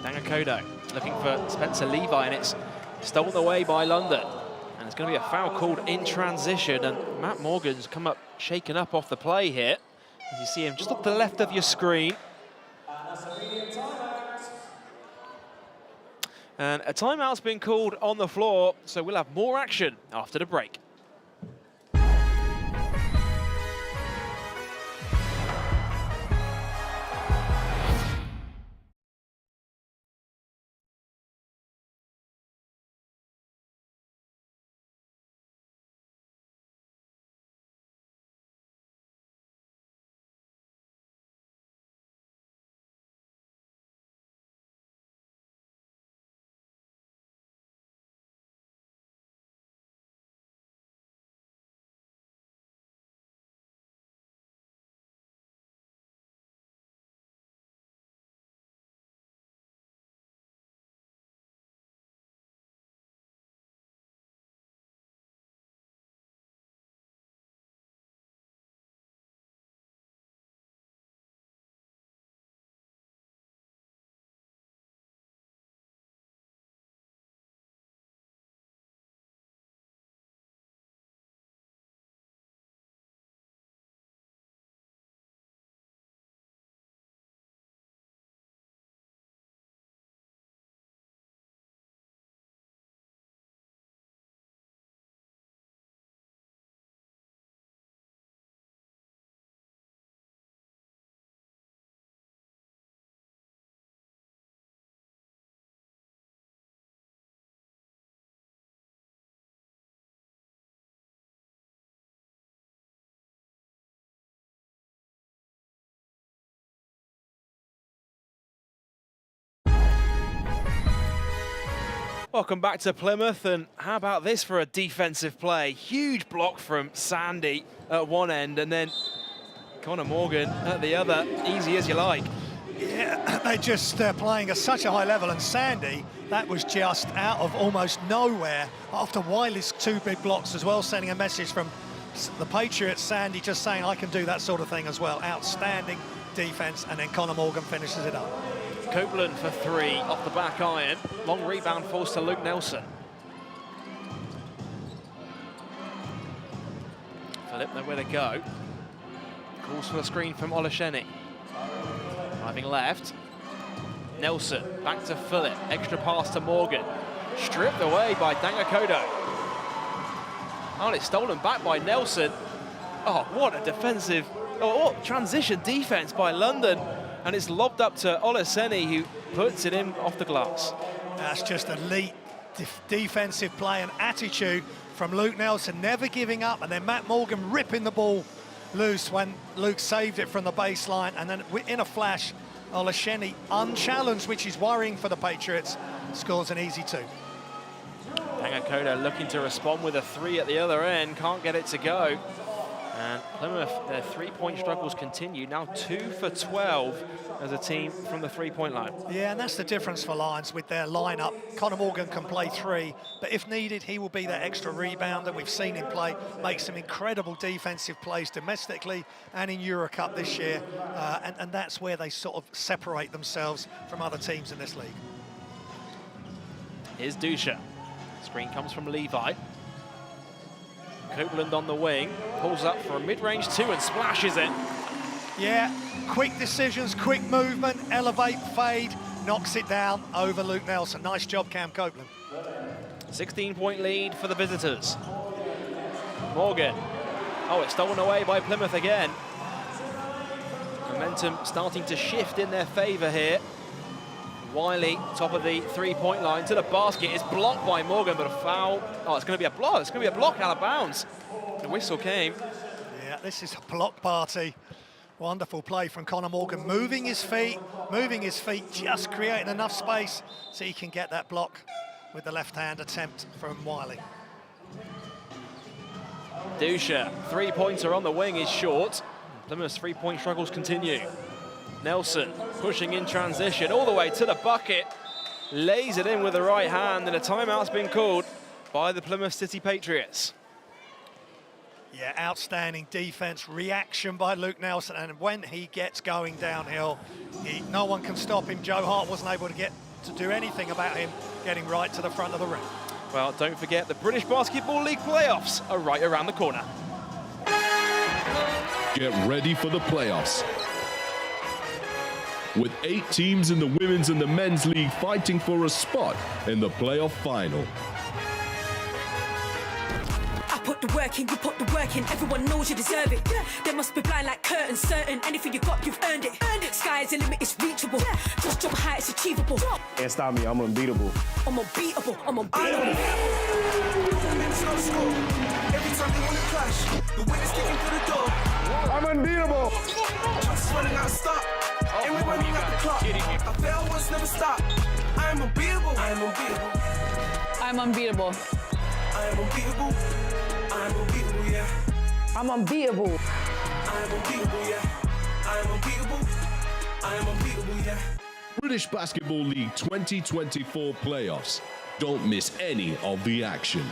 Dangakodo looking for Spencer Levi, and it's stolen away by London. And it's going to be a foul called in transition, and Matt Morgan's come up shaken up off the play here. As you see him just off the left of your screen. And a timeout's been called on the floor, so we'll have more action after the break. Welcome back to Plymouth, and how about this for a defensive play? Huge block from Sandy at one end, and then Connor Morgan at the other. Easy as you like. Yeah, they're just playing at such a high level, and Sandy, that was just out of almost nowhere after Wiley's two big blocks as well, sending a message from the Patriots. Sandy just saying, I can do that sort of thing as well. Outstanding defense, and then Connor Morgan finishes it up. Copeland for three off the back iron. Long rebound falls to Luke Nelson. Philip nowhere to go. Calls for a screen from Olasheni. Driving left. Nelson back to Philip. Extra pass to Morgan. Stripped away by Dangakodo. Oh, it's stolen back by Nelson. Oh, what a defensive, what transition defense by London. And it's lobbed up to Olasheni, who puts it in off the glass. That's just elite defensive play and attitude from Luke Nelson, never giving up, and then Matt Morgan ripping the ball loose when Luke saved it from the baseline, and then in a flash, Olasheni unchallenged, which is worrying for the Patriots, scores an easy two. Dangakodo looking to respond with a three at the other end, can't get it to go. And Plymouth, their three-point struggles continue, now 2 for 12 as a team from the three-point line. Yeah, and that's the difference for Lions with their lineup. Connor Morgan can play three, but if needed, he will be that extra rebounder. We've seen him play, make some incredible defensive plays domestically and in EuroCup this year, and that's where they sort of separate themselves from other teams in this league. Here's Dusha. Screen comes from Levi. Copeland on the wing, pulls up for a mid-range two and splashes it. Yeah, quick decisions, quick movement, elevate, fade, knocks it down over Luke Nelson. Nice job, Cam Copeland. 16-point lead for the visitors. Morgan. Oh, it's stolen away by Plymouth again. Momentum starting to shift in their favour here. Wiley, top of the three-point line to the basket. It's blocked by Morgan, but a foul. Oh, it's going to be a block. It's going to be a block out of bounds. The whistle came. Yeah, this is a block party. Wonderful play from Connor Morgan, moving his feet, just creating enough space so he can get that block with the left-hand attempt from Wiley. Dusha, three-pointer on the wing is short. Plymouth's three-point struggles continue. Nelson pushing in transition all the way to the bucket, lays it in with the right hand, and a timeout's been called by the Plymouth City Patriots. Yeah, outstanding defense, reaction by Luke Nelson, and when he gets going downhill, no one can stop him. Joe Hart wasn't able to get to do anything about him getting right to the front of the ring. Well, don't forget the British Basketball League playoffs are right around the corner. Get ready for the playoffs. With 8 teams in the Women's and the Men's League fighting for a spot in the playoff final. I put the work in, you put the work in, everyone knows you deserve it. They must be blind like curtains, certain anything you got, you've earned it. Sky's the limit, it's reachable. Just jump high, it's achievable. Can't stop me, I'm unbeatable. I'm unbeatable, I'm I unbeatable. Performance no score. Every time they wanna clash, the winners kicking through the door. I'm unbeatable. Just running out of stop. And we're running out the clock. I fail once, never stop. I am unbeatable. I am unbeatable. I'm unbeatable. I am unbeatable. I am unbeatable, yeah. I'm unbeatable. I am unbeatable, yeah. I am unbeatable. I am unbeatable, yeah. British Basketball League 2024 playoffs. Don't miss any of the action.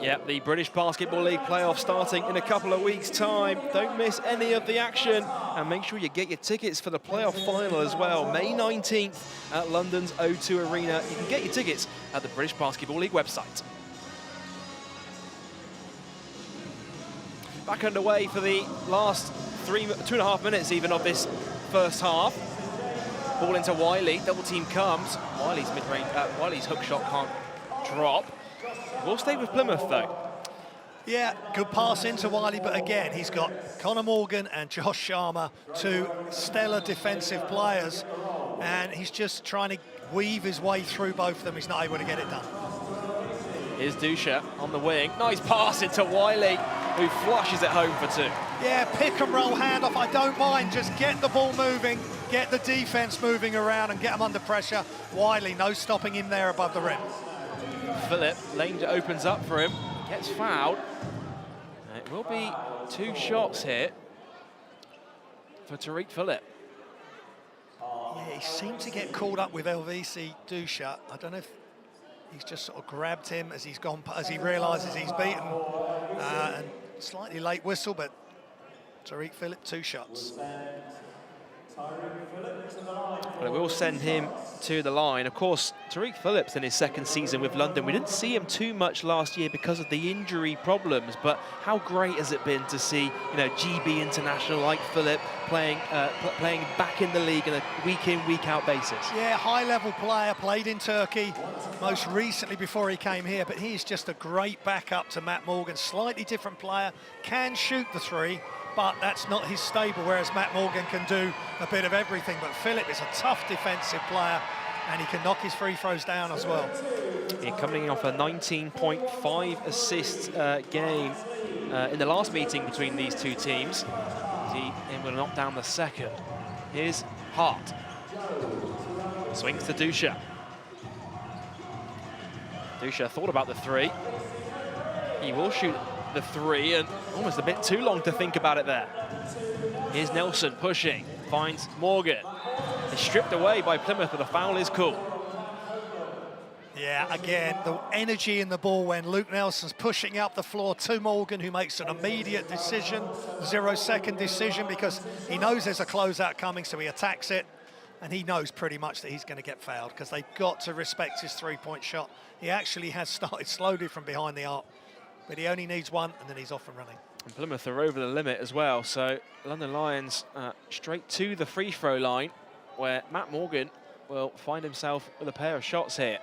Yep, the British Basketball League playoffs starting in a couple of weeks' time. Don't miss any of the action, and make sure you get your tickets for the playoff final as well. May 19th at London's O2 Arena. You can get your tickets at the British Basketball League website. Back underway for the last 2.5 minutes even of this first half. Ball into Wiley, double team comes. Wiley's mid-range, Wiley's hook shot can't drop. We'll stay with Plymouth though. Yeah, good pass into Wiley, but again, he's got Connor Morgan and Josh Sharma, 2 stellar defensive players, and he's just trying to weave his way through both of them. He's not able to get it done. Here's Dusha on the wing. Nice pass into Wiley, who flushes it home for 2. Yeah, pick and roll handoff, I don't mind. Just get the ball moving, get the defense moving around and get them under pressure. Wiley, no stopping him there above the rim. Phillip, lane opens up for him, gets fouled. It will be 2 shots here for Tariq Phillip. Yeah, he seemed to get caught up with LVC Dusha. I don't know if he's just sort of grabbed him as he's gone, as he realises he's beaten. And slightly late whistle, but Tariq Phillip, 2 shots. Well, it will send him to the line. Of course, Tariq Phillips in his 2nd season with London. We didn't see him too much last year because of the injury problems, but how great has it been to see, you know, GB international like Phillip playing back in the league on a week-in, week-out basis. Yeah, high-level player, played in Turkey most recently before he came here, but he's just a great backup to Matt Morgan. Slightly different player, can shoot the 3, but that's not his stable, whereas Matt Morgan can do a bit of everything. But Phillip is a tough defensive player, and he can knock his free throws down as well. Yeah, coming off a 19.5 assist game in the last meeting between these 2 teams. He will knock down the 2nd. Here's Hart. Swings to Dusha. Dusha thought about the 3. He will shoot the 3, and almost a bit too long to think about it there. Here's Nelson pushing, finds Morgan. He's stripped away by Plymouth, but the foul is cool. Yeah, again, the energy in the ball when Luke Nelson's pushing up the floor to Morgan, who makes an immediate decision, 0-second decision, because he knows there's a closeout coming, so he attacks it, and he knows pretty much that he's going to get fouled, because they've got to respect his 3-point shot. He actually has started slowly from behind the arc, but he only needs 1, and then he's off and running. And Plymouth are over the limit as well, so London Lions straight to the free throw line, where Matt Morgan will find himself with a pair of shots here.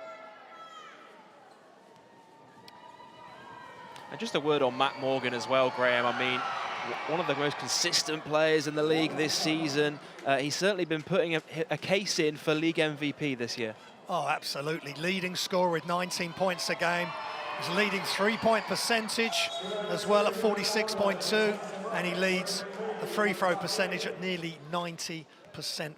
And just a word on Matt Morgan as well, Graham. I mean, one of the most consistent players in the league this season. He's certainly been putting a case in for league MVP this year. Oh, absolutely. Leading scorer with 19 points a game. He's leading 3-point percentage as well at 46.2, and he leads the free throw percentage at nearly 90%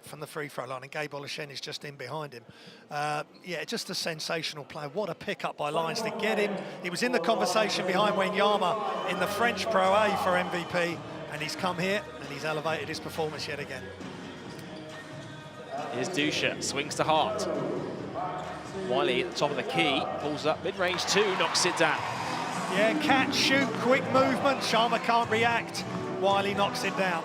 from the free throw line, and Gabe Olashen is just in behind him. Yeah, just a sensational play. What a pickup by Lions to get him. He was in the conversation behind Wanyama in the French Pro A for MVP, and he's come here and he's elevated his performance yet again. Here's Dusha, swings to Hart. Wiley at the top of the key, pulls up mid-range 2, knocks it down. Yeah, catch, shoot, quick movement. Sharma can't react. Wiley knocks it down.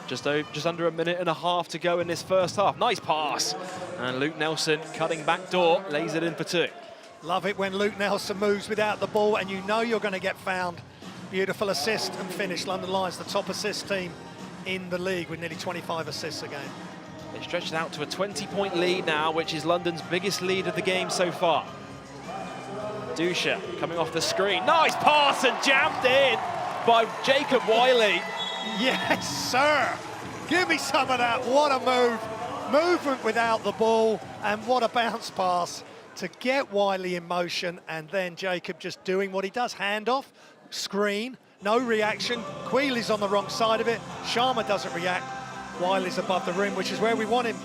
Just under a minute and a half to go in this first half. Nice pass. And Luke Nelson cutting back door, lays it in for 2. Love it when Luke Nelson moves without the ball and you know you're going to get found. Beautiful assist and finish. London Lions, the top assist team in the league with nearly 25 assists a game. They stretched it out to a 20-point lead now, which is London's biggest lead of the game so far. Dusha coming off the screen. Nice pass and jammed in by Jacob Wiley. Yes, sir. Give me some of that. What a move. Movement without the ball, and what a bounce pass to get Wiley in motion, and then Jacob just doing what he does. Handoff, screen, no reaction. Queeley's on the wrong side of it. Sharma doesn't react. Wiley's above the rim, which is where we want him.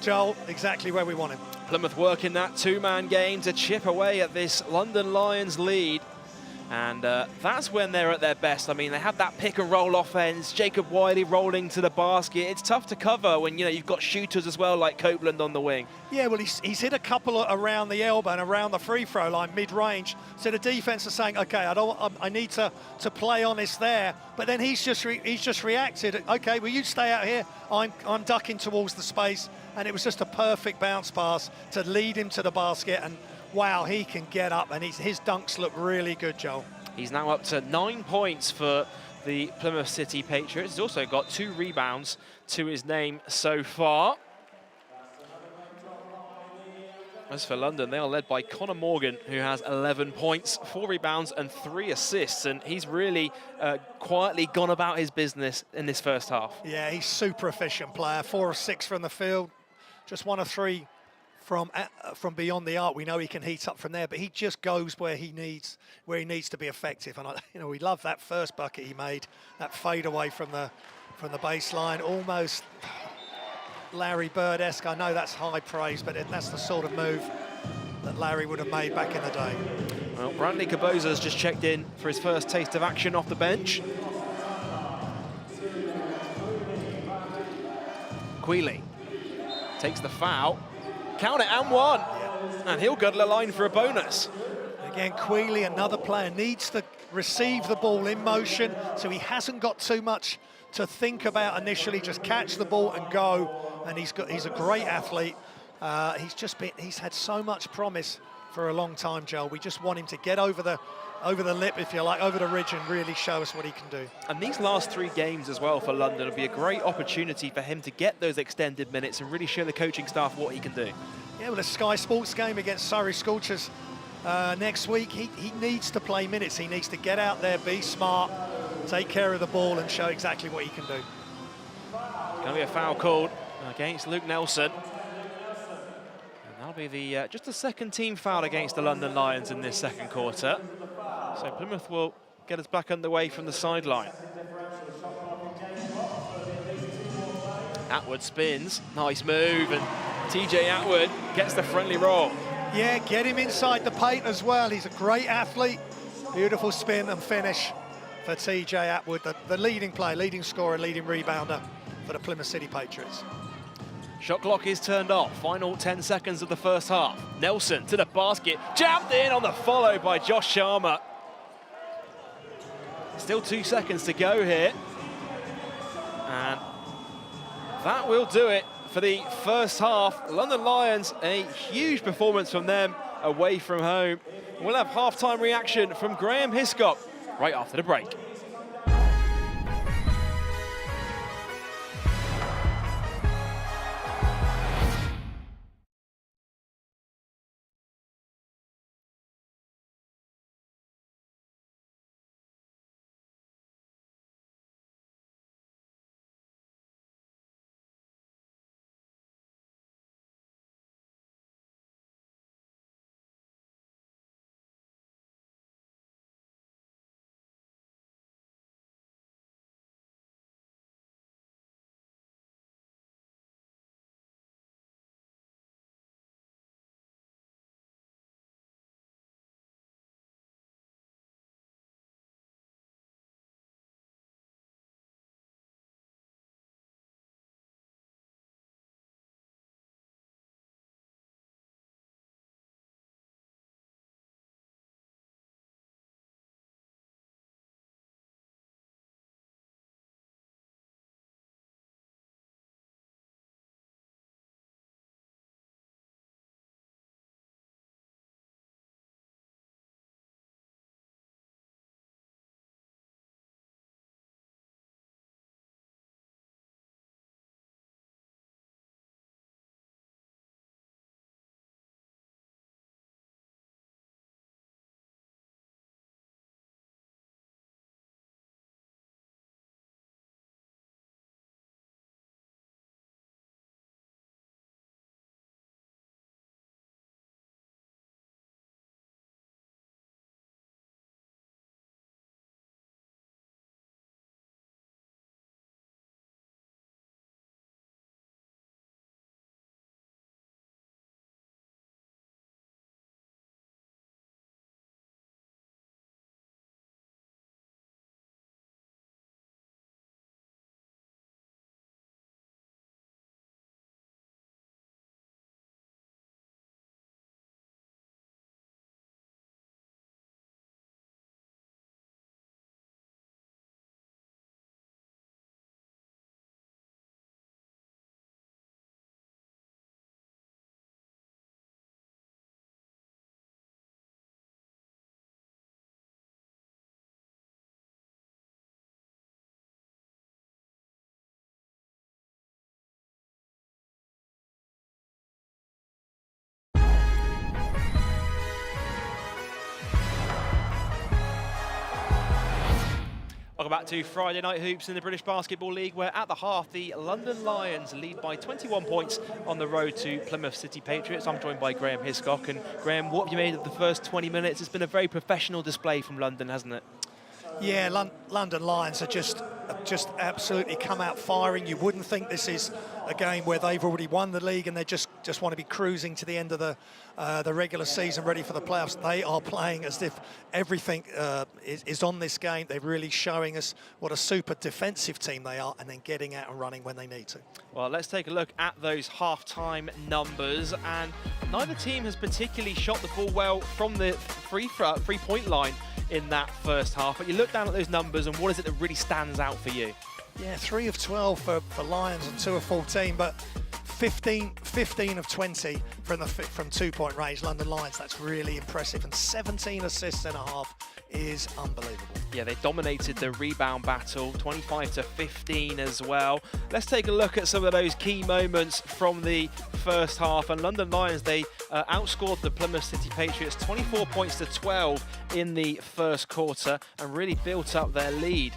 Joel, exactly where we want him. Plymouth working that 2-man game to chip away at this London Lions lead. And that's when they're at their best. I mean, they have that pick and roll offense, Jacob Wiley rolling to the basket. It's tough to cover when, you know, you've got shooters as well, like Copeland on the wing. Yeah, well, he's hit a couple around the elbow and around the free throw line, mid-range. So the defense is saying, okay, I need to play honest there. But then he's just reacted. Okay, well, you stay out here. I'm ducking towards the space. And it was just a perfect bounce pass to lead him to the basket. And wow, he can get up, and his dunks look really good, Joel. He's now up to 9 points for the Plymouth City Patriots. He's also got 2 rebounds to his name so far. As for London, they are led by Connor Morgan, who has 11 points, 4 rebounds and 3 assists, and he's really quietly gone about his business in this first half. Yeah, he's super efficient player, 4 of 6 from the field, just 1 of 3 from beyond the arc. We know he can heat up from there, but he just goes where he needs to be effective. And we love that first bucket he made, that fade away from the baseline, almost Larry Bird-esque. I know that's high praise, but that's the sort of move that Larry would have made back in the day. Well, Brantley Caboza's just checked in for his first taste of action off the bench. Queeley takes the foul. Count it, and 1. Yeah. And he'll go to the line for a bonus. Again, Queeley, another player, needs to receive the ball in motion, so he hasn't got too much to think about initially. Just catch the ball and go. And he's a great athlete. He's had so much promise for a long time, Joel. We just want him to get over the lip, if you like, over the ridge, and really show us what he can do. And these last 3 games as well for London will be a great opportunity for him to get those extended minutes and really show the coaching staff what he can do. Yeah, well, a Sky Sports game against Surrey Scorchers next week. He needs to play minutes. He needs to get out there, be smart, take care of the ball, and show exactly what he can do. Going to be a foul called against Luke Nelson. And that'll be just the second team foul against the London Lions in this second quarter. So Plymouth will get us back underway from the sideline. Atwood spins, nice move, and TJ Atwood gets the friendly roll. Yeah, get him inside the paint as well. He's a great athlete. Beautiful spin and finish for TJ Atwood, the leading player, leading scorer, leading rebounder for the Plymouth City Patriots. Shot clock is turned off. Final 10 seconds of the first half. Nelson to the basket, jammed in on the follow by Josh Sharma. Still 2 seconds to go here. And that will do it for the first half. London Lions, a huge performance from them away from home. We'll have halftime reaction from Graham Hiscott right after the break. Welcome back to Friday Night Hoops in the British Basketball League, where at the half, the London Lions lead by 21 points on the road to Plymouth City Patriots. I'm joined by Graham Hiscock. And Graham, what have you made of the first 20 minutes? It's been a very professional display from London, hasn't it? Yeah, London Lions are just absolutely come out firing. You wouldn't think this is a game where they've already won the league and they just want to be cruising to the end of the regular season, ready for the playoffs. They are playing as if everything is on this game. They're really showing us what a super defensive team they are, and then getting out and running when they need to. Well, let's take a look at those half-time numbers, and neither team has particularly shot the ball well from the three-point line in that first half. But you look down at those numbers, and what is it that really stands out for you? Yeah, 3 of 12 for Lions and 2 of 14, but 15 of 20 from two-point range. London Lions, that's really impressive, and 17 assists in a half is unbelievable. Yeah, they dominated the rebound battle, 25 to 15 as well. Let's take a look at some of those key moments from the first half. And London Lions, they outscored the Plymouth City Patriots 24 points to 12 in the first quarter and really built up their lead.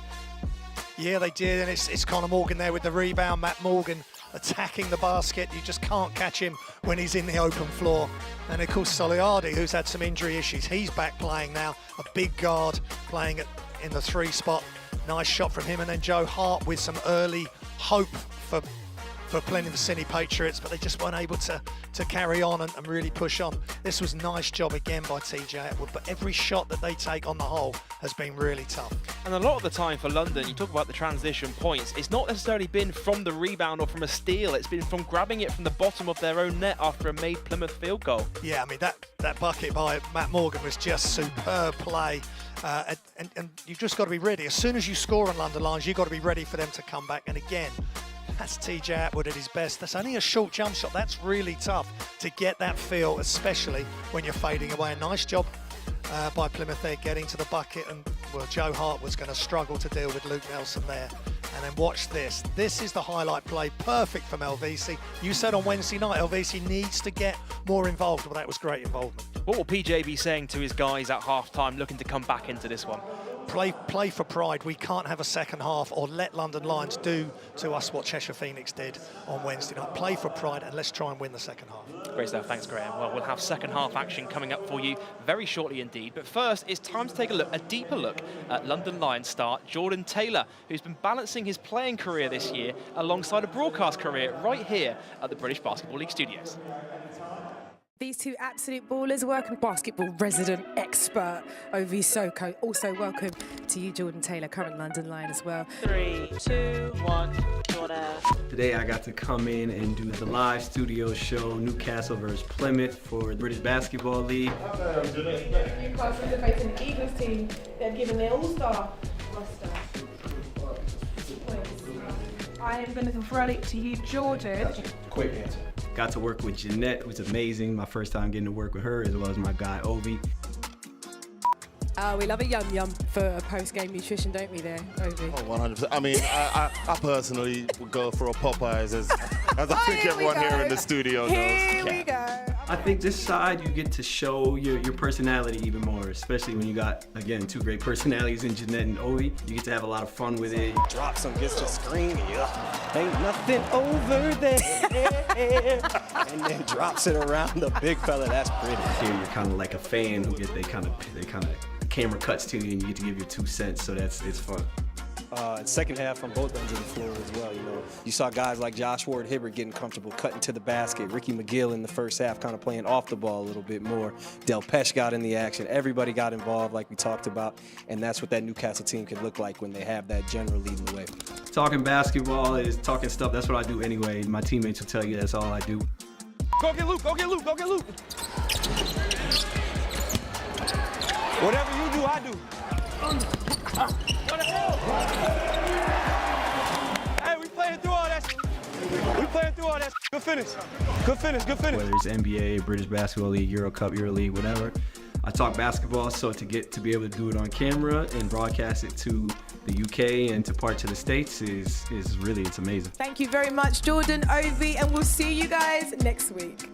Yeah, they did, and it's Connor Morgan there with the rebound. Matt Morgan attacking the basket. You just can't catch him when he's in the open floor. And of course, Soliardi, who's had some injury issues, he's back playing now. A big guard playing in the 3 spot. Nice shot from him. And then Joe Hart with some early hope for Plymouth City Patriots, but they just weren't able to carry on and really push on. This was a nice job again by TJ Atwood, but every shot that they take on the whole has been really tough. And a lot of the time for London, you talk about the transition points, it's not necessarily been from the rebound or from a steal, it's been from grabbing it from the bottom of their own net after a made Plymouth field goal. Yeah, I mean, that bucket by Matt Morgan was just superb play. And you've just got to be ready. As soon as you score on London Lions, you've got to be ready for them to come back. And again, that's TJ Atwood at his best. That's only a short jump shot. That's really tough to get that feel, especially when you're fading away. A nice job by Plymouth there getting to the bucket, and well, Joe Hart was going to struggle to deal with Luke Nelson there. And then watch this. This is the highlight play, perfect from LVC. You said on Wednesday night, LVC needs to get more involved. Well, that was great involvement. What will PJ be saying to his guys at half-time looking to come back into this one? Play for pride. We can't have a second half or let London Lions do to us what Cheshire Phoenix did on Wednesday night. Play for pride and let's try and win the second half. Great stuff, thanks Graham. Well, we'll have second half action coming up for you very shortly indeed. But first, it's time to take a deeper look at London Lions star Jordan Taylor, who's been balancing his playing career this year alongside a broadcast career right here at the British Basketball League studios. These two absolute ballers, welcome basketball resident expert Ovi Soko. Also welcome to you, Jordan Taylor, current London Lion as well. 3, 2, 1, Jordan. Today I got to come in and do the live studio show, Newcastle versus Plymouth for the British Basketball League. Newcastle are facing the Eagles team. They've given their all-star roster. I am going to throw it to you, Jordan. Quick answer. Got to work with Jeanette, who's amazing. My first time getting to work with her, as well as my guy, Ovi. We love a yum-yum for post-game nutrition, don't we there, Ovi? Oh, 100%. I mean, I personally would go for a Popeyes, as I think everyone here in the studio knows. Here we go. I think this side, you get to show your personality even more, especially when you got, again, 2 great personalities in Jeanette and Ovi. You get to have a lot of fun with it. Drops him, gets to screaming. Ain't nothing over there. And then drops it around the big fella. That's pretty. Here, you're kind of like a fan who they kind of camera cuts to you and you get to give your 2 cents, so it's fun. Second half on both ends of the floor as well. You know, you saw guys like Josh Ward-Hibbert getting comfortable, cutting to the basket. Ricky McGill in the first half kind of playing off the ball a little bit more. Del Pesh got in the action. Everybody got involved like we talked about, and that's what that Newcastle team can look like when they have that general leading the way. Talking basketball is talking stuff. That's what I do anyway. My teammates will tell you that's all I do. Go get Luke, go get Luke, go get Luke. Whatever you do, I do. Hey, we playing through all that. We playing through all that. Good finish. Good finish, good finish. Whether it's NBA, British Basketball League, Euro Cup, Euro League, whatever. I talk basketball, so to be able to do it on camera and broadcast it to the UK and to parts of the States is really, it's amazing. Thank you very much, Jordan, Ovi, and we'll see you guys next week.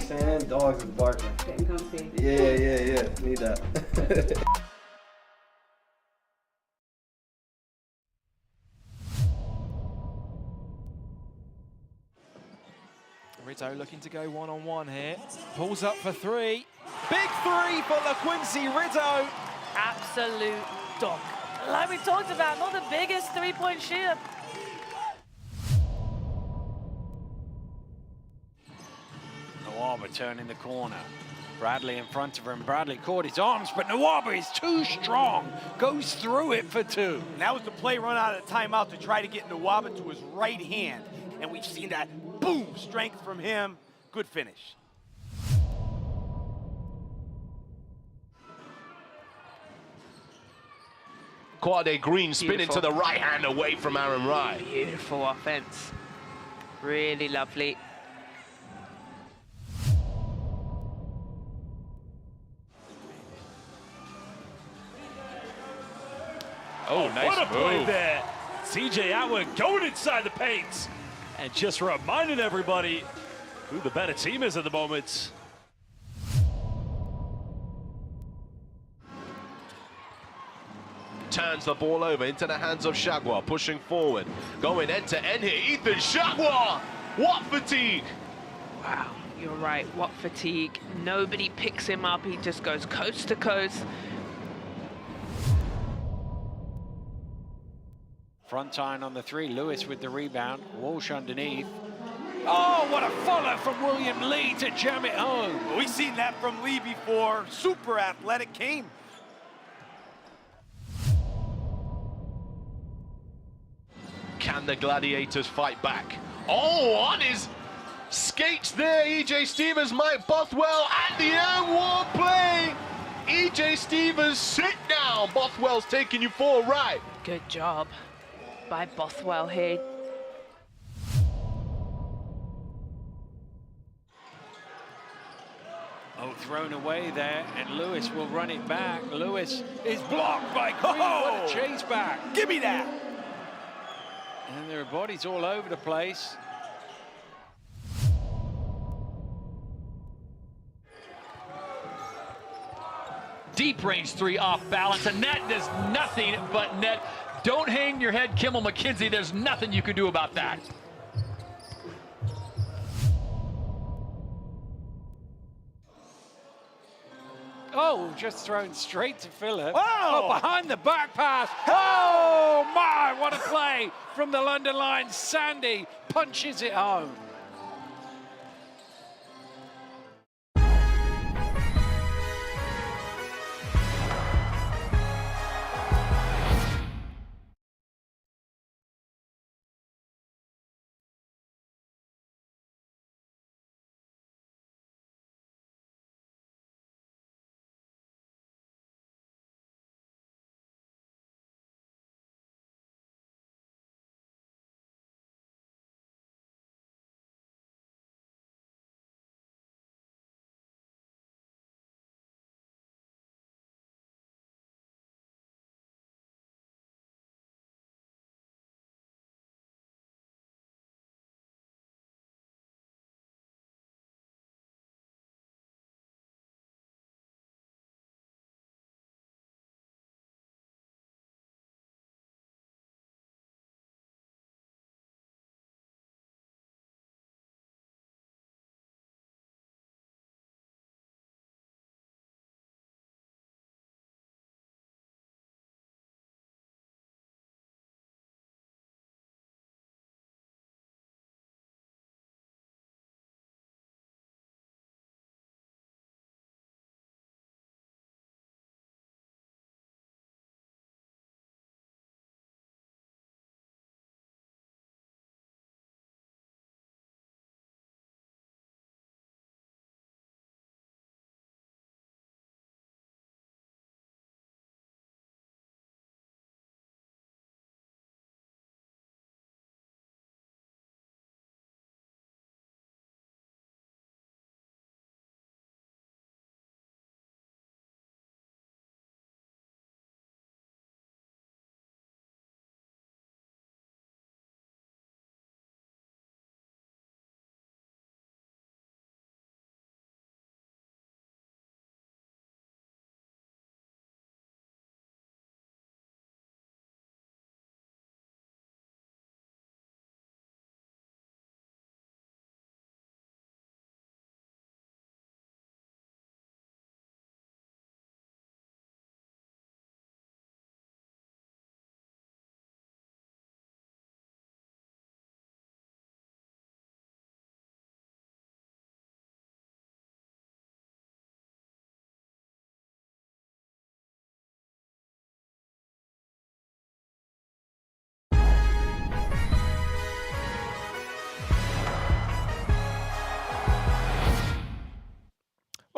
saying? Dogs is barking. Getting comfy. Yeah. Need that. Rizzo looking to go one-on-one here. Pulls up for three. Big three for LaQuincy Rizzo. Absolute dog. Like we talked about, not the biggest three-point shooter. Nawaba turning the corner. Bradley in front of him. Bradley caught his arms, but Nawaba is too strong. Goes through it for two. And that was the play run out of the timeout to try to get Nawaba to his right hand. And we've seen that, boom, strength from him. Good finish. Quade Green spinning to the right hand away from Aaron Wright. Beautiful offense. Really lovely. Oh, nice what a play move. there. CJ Atwood going inside the paint and just reminding everybody who the better team is at the moment. Turns the ball over into the hands of Shagwar, pushing forward. Going end to end here, Ethan Shagwar! What fatigue! Wow, you're right, what fatigue. Nobody picks him up, he just goes coast to coast. Frontine on the three. Lewis with the rebound. Walsh underneath. Oh, what a follow from William Lee to jam it home. We've seen that from Lee before. Super athletic game. Can the Gladiators fight back? Oh, on his skates there, EJ Stevens, Mike Bothwell, and the air war play. EJ Stevens, sit down. Bothwell's taking you for a ride. Good job by Bothwell here. Oh, thrown away there, and Lewis will run it back. Lewis is blocked by Green. What a chase back. Give me that. And there are bodies all over the place. Deep range three off balance, and net does nothing but net. Don't hang your head, Kimmel McKenzie. There's nothing you can do about that. Oh, just thrown straight to Phillip. Oh! Oh, behind the back pass. Oh, my, what a play from the London Lions. Sandy punches it home.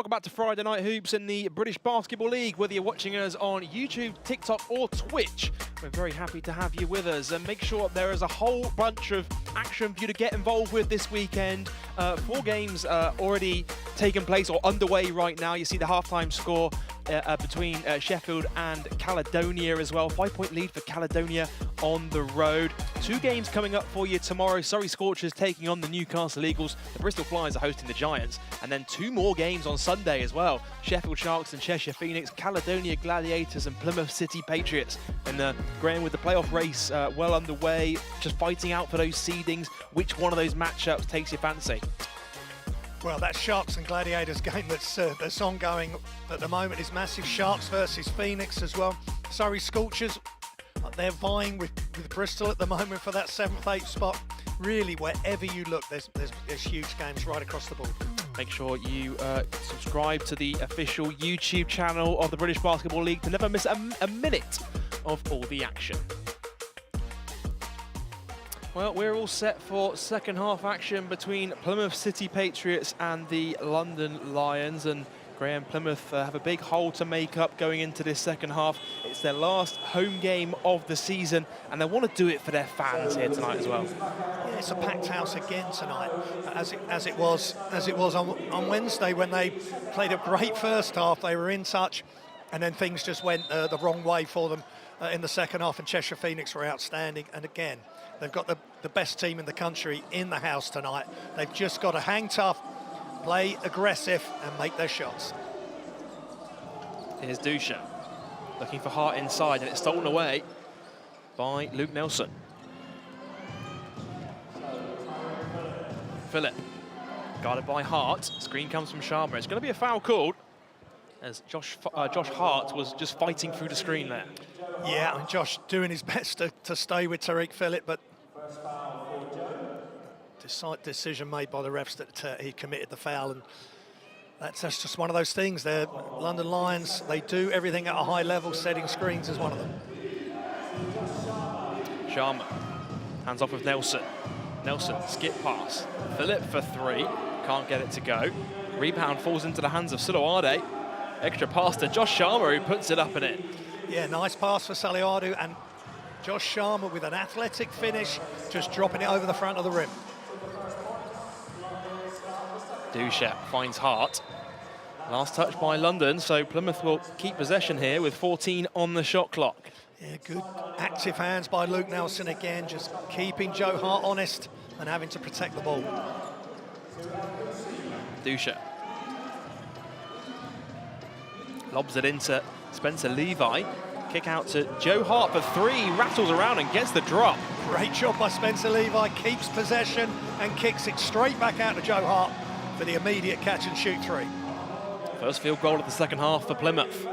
Welcome back to Friday Night Hoops in the British Basketball League. Whether you're watching us on YouTube, TikTok or Twitch, we're very happy to have you with us. And make sure there is a whole bunch of action for you to get involved with this weekend. 4 games already taking place or underway right now. You see the halftime score between Sheffield and Caledonia as well. 5-point lead for Caledonia on the road. 2 games coming up for you tomorrow. Surrey Scorchers taking on the Newcastle Eagles. The Bristol Flyers are hosting the Giants. And then 2 more games on Sunday as well. Sheffield Sharks and Cheshire Phoenix, Caledonia Gladiators and Plymouth City Patriots. And Graham, with the playoff race well underway, just fighting out for those seedings, which one of those matchups takes your fancy? Well, that Sharks and Gladiators game that's ongoing at the moment is massive. Sharks versus Phoenix as well. Surrey Scorchers, they're vying with Bristol at the moment for that 7th, 8th spot. Really, wherever you look, there's huge games right across the board. Make sure you subscribe to the official YouTube channel of the British Basketball League to never miss a minute of all the action. Well, we're all set for second half action between Plymouth City Patriots and the London Lions. And Graham, Plymouth have a big hole to make up going into this second half. It's their last home game of the season, and they want to do it for their fans here tonight as well. Yeah, it's a packed house again tonight, as it was on Wednesday when they played a great first half. They were in touch, and then things just went the wrong way for them in the second half. And Cheshire Phoenix were outstanding, and again, they've got the best team in the country in the house tonight. They've just got to hang tough, play aggressive and make their shots. Here's Dusha looking for Hart inside, and it's stolen away by Luke Nelson. Phillip guarded by Hart. Screen comes from Sharma. It's going to be a foul called as Josh Hart was just fighting through the screen there. Yeah, and Josh doing his best to stay with Tariq Phillip, but decision made by the refs that he committed the foul, and that's just one of those things. They're London Lions, they do everything at a high level. Setting screens is one of them. Sharma hands off with Nelson. Nelson, skip pass. Phillip for 3, can't get it to go. Rebound falls into the hands of Suluade. Extra pass to Josh Sharma, who puts it up and in. Yeah, nice pass for Saliadu, and Josh Sharma with an athletic finish, just dropping it over the front of the rim. Dusha finds Hart. Last touch by London, so Plymouth will keep possession here with 14 on the shot clock. Yeah, good active hands by Luke Nelson again, just keeping Joe Hart honest and having to protect the ball. Dusha lobs it into Spencer Levi. Kick out to Joe Hart for 3, rattles around and gets the drop. Great job by Spencer Levi, keeps possession and kicks it straight back out to Joe Hart for the immediate catch and shoot 3. First field goal of the second half for Plymouth,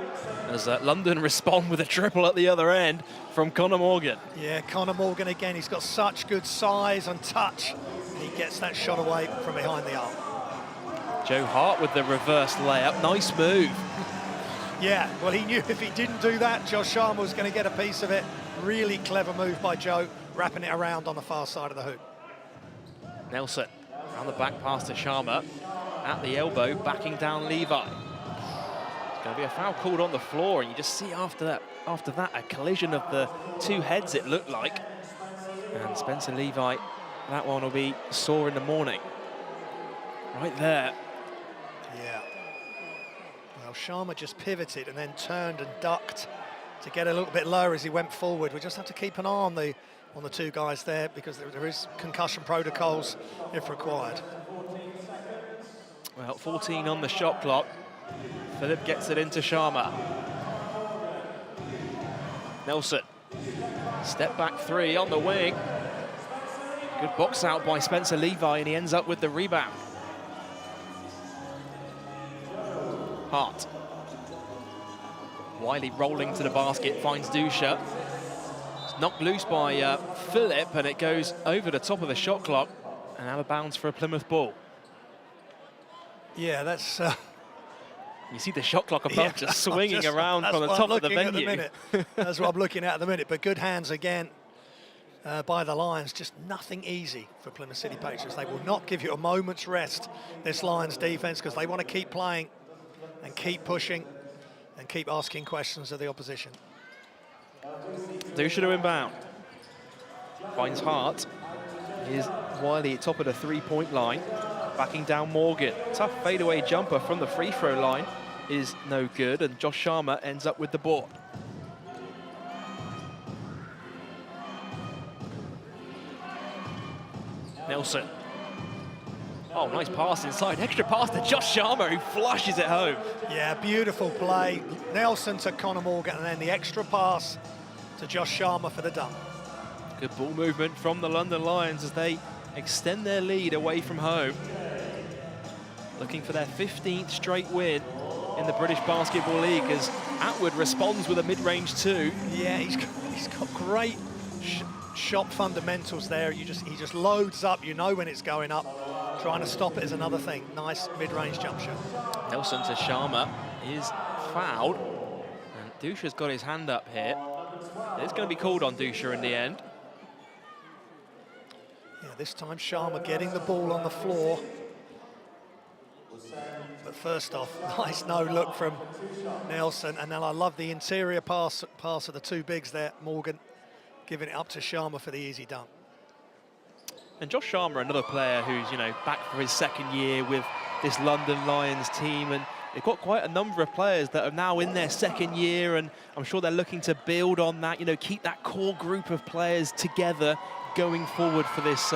as London respond with a triple at the other end from Connor Morgan. Yeah, Connor Morgan again, he's got such good size and touch. He gets that shot away from behind the arc. Joe Hart with the reverse layup, nice move. Yeah, well, he knew if he didn't do that, Josh Sharma was going to get a piece of it. Really clever move by Joe, wrapping it around on the far side of the hoop. Nelson, around the back pass to Sharma, at the elbow, backing down Levi. It's going to be a foul called on the floor, and you just see after that a collision of the 2 heads, it looked like. And Spencer Levi, that one will be sore in the morning. Right there. Yeah. Well, Sharma just pivoted and then turned and ducked to get a little bit lower as he went forward. We just have to keep an eye on the 2 guys there, because there is concussion protocols if required. Well, 14 on the shot clock. Phillip gets it into Sharma. Nelson, step back 3 on the wing. Good box out by Spencer Levi, and he ends up with the rebound. Hart. Wiley rolling to the basket, finds Dusha. It's knocked loose by Phillip, and it goes over the top of the shot clock and out of bounds for a Plymouth ball. Yeah, that's... You see the shot clock above just swinging around from the top of the venue. That's what I'm looking at the minute. But good hands again by the Lions. Just nothing easy for Plymouth City Patriots. They will not give you a moment's rest, this Lions defense, because they want to keep playing and keep pushing and keep asking questions of the opposition. Dusha to inbound. Finds Hart. Here's Wiley top of the three-point line. Backing down Morgan. Tough fadeaway jumper from the free throw line is no good, and Josh Sharma ends up with the board. Nelson. Oh, nice pass inside. Extra pass to Josh Sharma, who flushes it home. Yeah, beautiful play. Nelson to Connor Morgan, and then the extra pass to Josh Sharma for the dunk. Good ball movement from the London Lions as they extend their lead away from home. Looking for their 15th straight win in the British Basketball League as Atwood responds with a mid-range two. Yeah, he's got great shot fundamentals there. He just loads up, you know when it's going up. Trying to stop it is another thing. Nice mid-range jump shot. Nelson to Sharma is fouled. And Dusha's got his hand up here. It's going to be called on Dusha in the end. Yeah, this time Sharma getting the ball on the floor. But first off, nice no-look from Nelson. And then I love the interior pass of the two bigs there. Morgan giving it up to Sharma for the easy dunk. And Josh Sharma, another player who's, you know, back for his second year with this London Lions team, and they've got quite a number of players that are now in their second year, and I'm sure they're looking to build on that, you know, keep that core group of players together going forward for this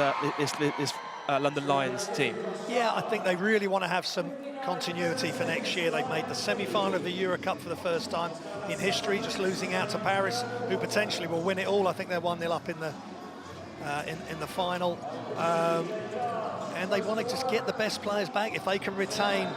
London Lions team. Yeah, I think they really want to have some continuity for next year. They've made the semi-final of the Euro Cup for the first time in history, just losing out to Paris, who potentially will win it all. I think they're 1-0 up in the final. And they want to just get the best players back. If they can retain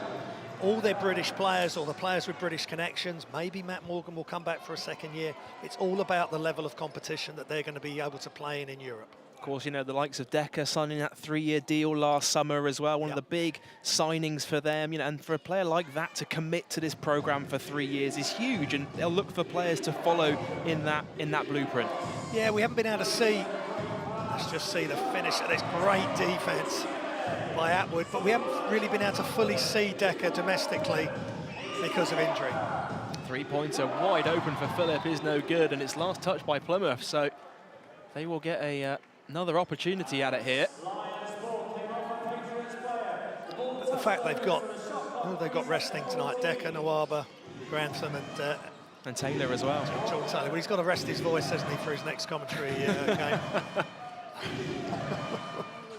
all their British players or the players with British connections, maybe Matt Morgan will come back for a second year. It's all about the level of competition that they're going to be able to play in Europe. Of course, you know, the likes of Decker signing that 3-year deal last summer as well, one of the big signings for them, you know, and for a player like that to commit to this program for 3 years is huge, and they'll look for players to follow in that blueprint. Yeah, we haven't been able to see, let's just see the finish of this great defense by Atwood, but we haven't really been able to fully see Decker domestically because of injury. Three-pointer wide open for Phillip is no good, and it's last touched by Plymouth, so they will get another opportunity at it here. But the fact they've got resting tonight, Decker, Nawaba, Grantham and Taylor as well. John Taylor. Well, he's got to rest his voice, hasn't he, for his next commentary game.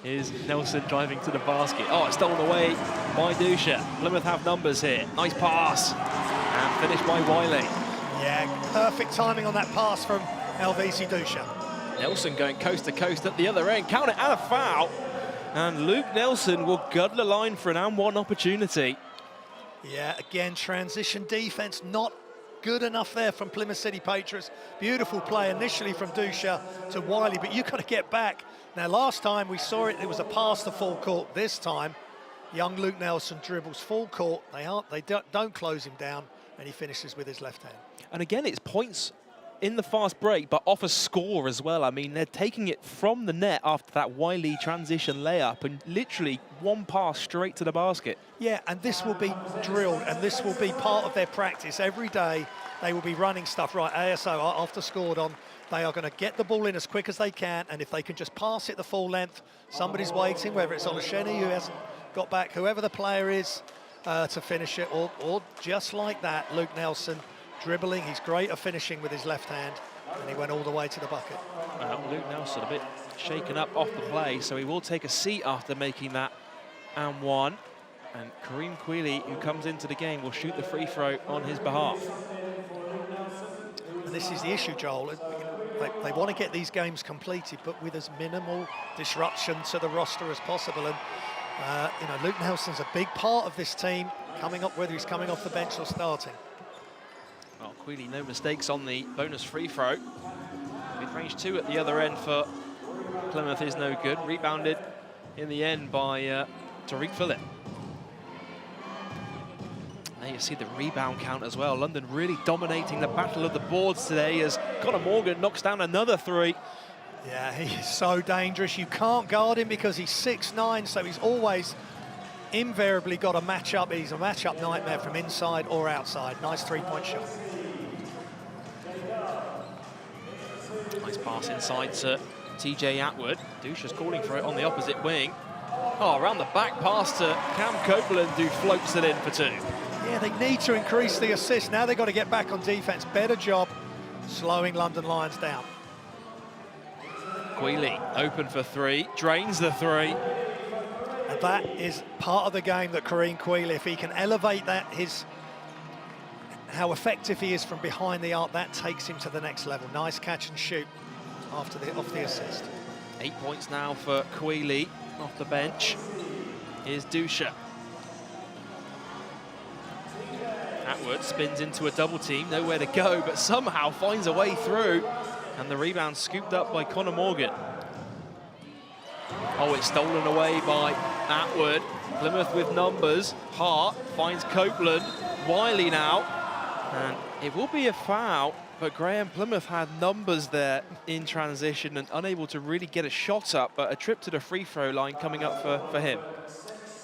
Here's Nelson driving to the basket. Oh, it's stolen away by Dusha. Plymouth have numbers here. Nice pass. And finished by Wiley. Yeah, perfect timing on that pass from LVC Dusha. Nelson going coast to coast at the other end. Count it, and a foul. And Luke Nelson will gut the line for an and-one opportunity. Yeah, again, transition defense not good enough there from Plymouth City Patriots. Beautiful play initially from Dusha to Wiley, but you've got to get back. Now, last time we saw it was a pass to full court. This time, young Luke Nelson dribbles full court. They don't close him down, and he finishes with his left hand. And again, it's points in the fast break, but off a score as well. I mean, they're taking it from the net after that Wiley transition layup, and literally one pass straight to the basket. Yeah, and this will be drilled, and this will be part of their practice. Every day, they will be running stuff. Right, ASO, after scored on, they are going to get the ball in as quick as they can, and if they can just pass it the full length, somebody's waiting, whether it's Olasheni, who hasn't got back, whoever the player is, to finish it, or just like that, Luke Nelson dribbling. He's great at finishing with his left hand, and he went all the way to the bucket. Luke Nelson a bit shaken up off the play, so he will take a seat after making that and one. And Kareem Quealy, who comes into the game, will shoot the free throw on his behalf. And this is the issue, Joel. They want to get these games completed, but with as minimal disruption to the roster as possible. And you know, Luke Nelson's a big part of this team, coming up, whether he's coming off the bench or starting. Well, Quealy, no mistakes on the bonus free throw. Mid-range two at the other end for Plymouth is no good. Rebounded in the end by Tariq Phillip. There you see the rebound count as well. London really dominating the battle of the boards today as Connor Morgan knocks down another three. Yeah, he is so dangerous. You can't guard him because he's 6'9", so he's always invariably got a matchup. He's a matchup nightmare from inside or outside. Nice three-point shot. Nice pass inside to TJ Atwood. Dusha's calling for it on the opposite wing. Oh, around the back pass to Cam Copeland, who floats it in for two. Yeah, they need to increase the assist. Now they've got to get back on defense. Better job slowing London Lions down. Quealy open for three, drains the three. And that is part of the game that Kareem Quealy, if he can elevate that, how effective he is from behind the arc, that takes him to the next level. Nice catch and shoot off the assist. 8 points now for Quealy off the bench. Here's Dusha. Atwood spins into a double team, nowhere to go, but somehow finds a way through. And the rebound scooped up by Connor Morgan. Oh, it's stolen away by Atwood. Plymouth with numbers. Hart finds Copeland. Wiley now. And it will be a foul, but Graham, Plymouth had numbers there in transition and unable to really get a shot up, but a trip to the free throw line coming up for him.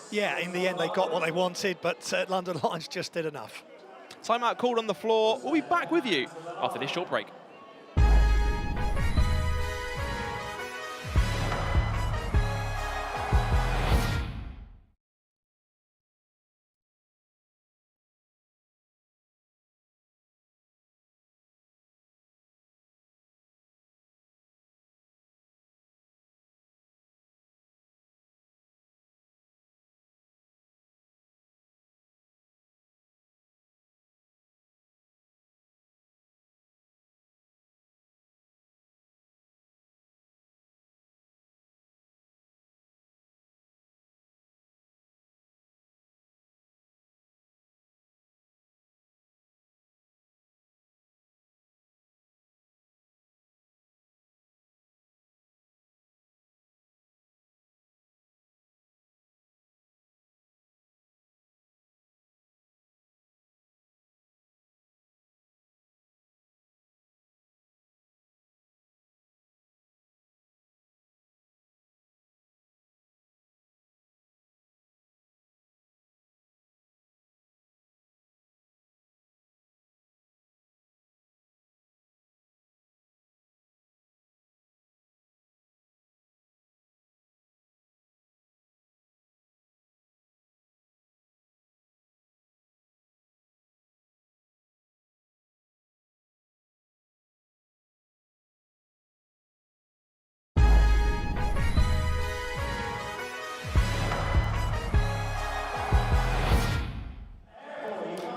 Yeah, in the end they got what they wanted, but London Lions just did enough. Timeout called on the floor. We'll be back with you after this short break.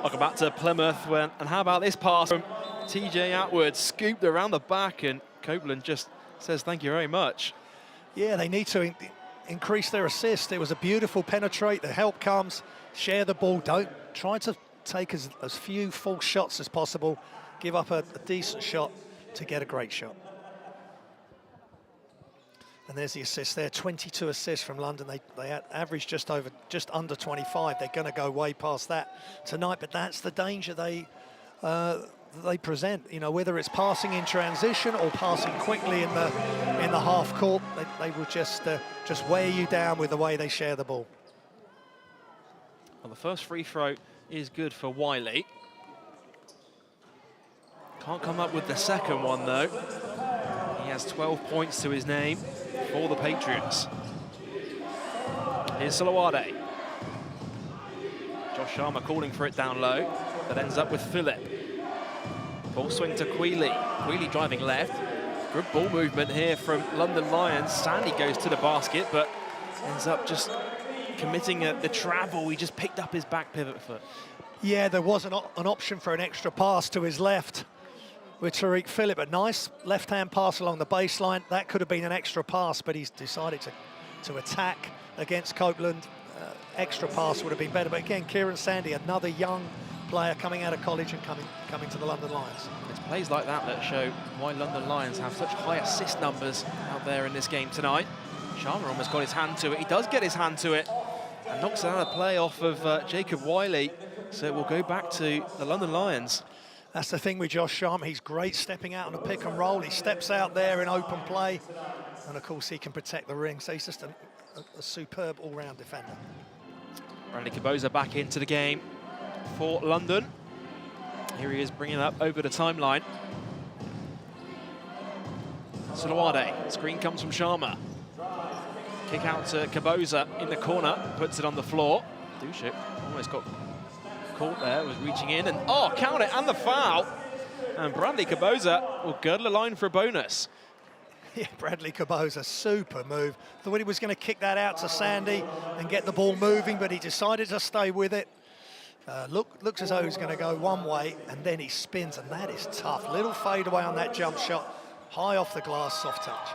Welcome back to Plymouth. And how about this pass from TJ Atwood, scooped around the back, and Copeland just says thank you very much. Yeah, they need to increase their assist. It was a beautiful penetrate. The help comes. Share the ball. Don't try to take as few false shots as possible. Give up a decent shot to get a great shot. And there's the assist there. 22 assists from London. They averaged just under 25. They're going to go way past that tonight. But that's the danger they present. You know, whether it's passing in transition or passing quickly in the half court, they will just wear you down with the way they share the ball. Well, the first free throw is good for Wiley. Can't come up with the second one though. He has 12 points to his name for the Patriots. Here's Salawade. Josh Sharma calling for it down low. That ends up with Phillip. Ball swing to Quealy. Quealy driving left. Good ball movement here from London Lions. Sandy goes to the basket, but ends up just committing the travel. He just picked up his back pivot foot. Yeah, there was an option for an extra pass to his left with Tariq Phillip. A nice left-hand pass along the baseline. That could have been an extra pass, but he's decided to attack against Copeland. Extra pass would have been better. But again, Kieran Sandy, another young player coming out of college and coming to the London Lions. It's plays like that that show why London Lions have such high assist numbers out there in this game tonight. Sharma almost got his hand to it. He does get his hand to it and knocks out a play off of Jacob Wiley. So it will go back to the London Lions. That's the thing with Josh Sharma. He's great stepping out on a pick and roll. He steps out there in open play. And of course, he can protect the ring. So he's just a superb all-round defender. Bradley Caboza back into the game for London. Here he is bringing it up over the timeline. Sulawade, screen comes from Sharma. Kick out to Caboza in the corner, puts it on the floor. Dushik almost got caught there, was reaching in, and oh, count it, and the foul. And Bradley Caboza will girdle a line for a bonus. Yeah, Bradley Caboza, super move. Thought he was going to kick that out to Sandy and get the ball moving, but he decided to stay with it. Looks as though he's going to go one way, and then he spins, and that is tough. Little fadeaway on that jump shot, high off the glass, soft touch.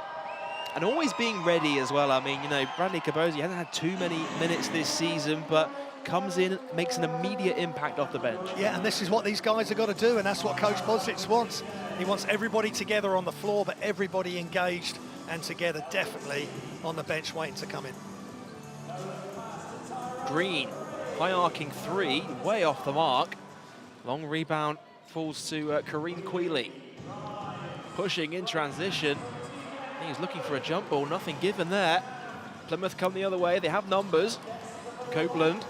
And always being ready as well. I mean, you know, Bradley Caboza, he hasn't had too many minutes this season, but comes in, makes an immediate impact off the bench. Yeah, and this is what these guys have got to do, and that's what Coach Bostic wants. He wants everybody together on the floor, but everybody engaged and together, definitely on the bench waiting to come in. Green, high arcing three, way off the mark. Long rebound falls to Kareem Quealy. Pushing in transition. He's looking for a jump ball, nothing given there. Plymouth come the other way, they have numbers. Copeland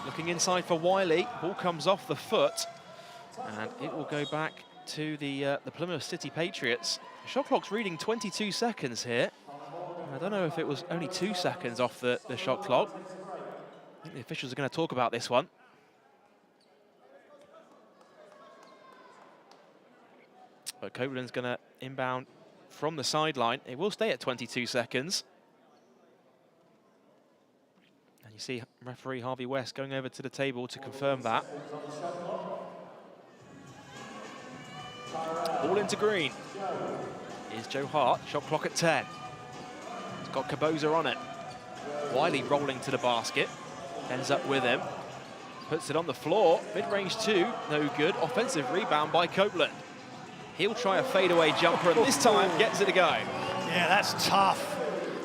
looking inside for Wiley. Ball comes off the foot, and it will go back to the Plymouth City Patriots. Shot clock's reading 22 seconds here. I don't know if it was only 2 seconds off the shot clock. I think the officials are going to talk about this one. But Copeland's going to inbound from the sideline. It will stay at 22 seconds. And you see referee Harvey West going over to the table to confirm that. Ball into Green. Here's Joe Hart, shot clock at 10. He's got Caboza on it. Wiley rolling to the basket. Ends up with him. Puts it on the floor. Mid-range two, no good. Offensive rebound by Copeland. He'll try a fadeaway jumper, and this time gets it to go. Yeah, that's tough.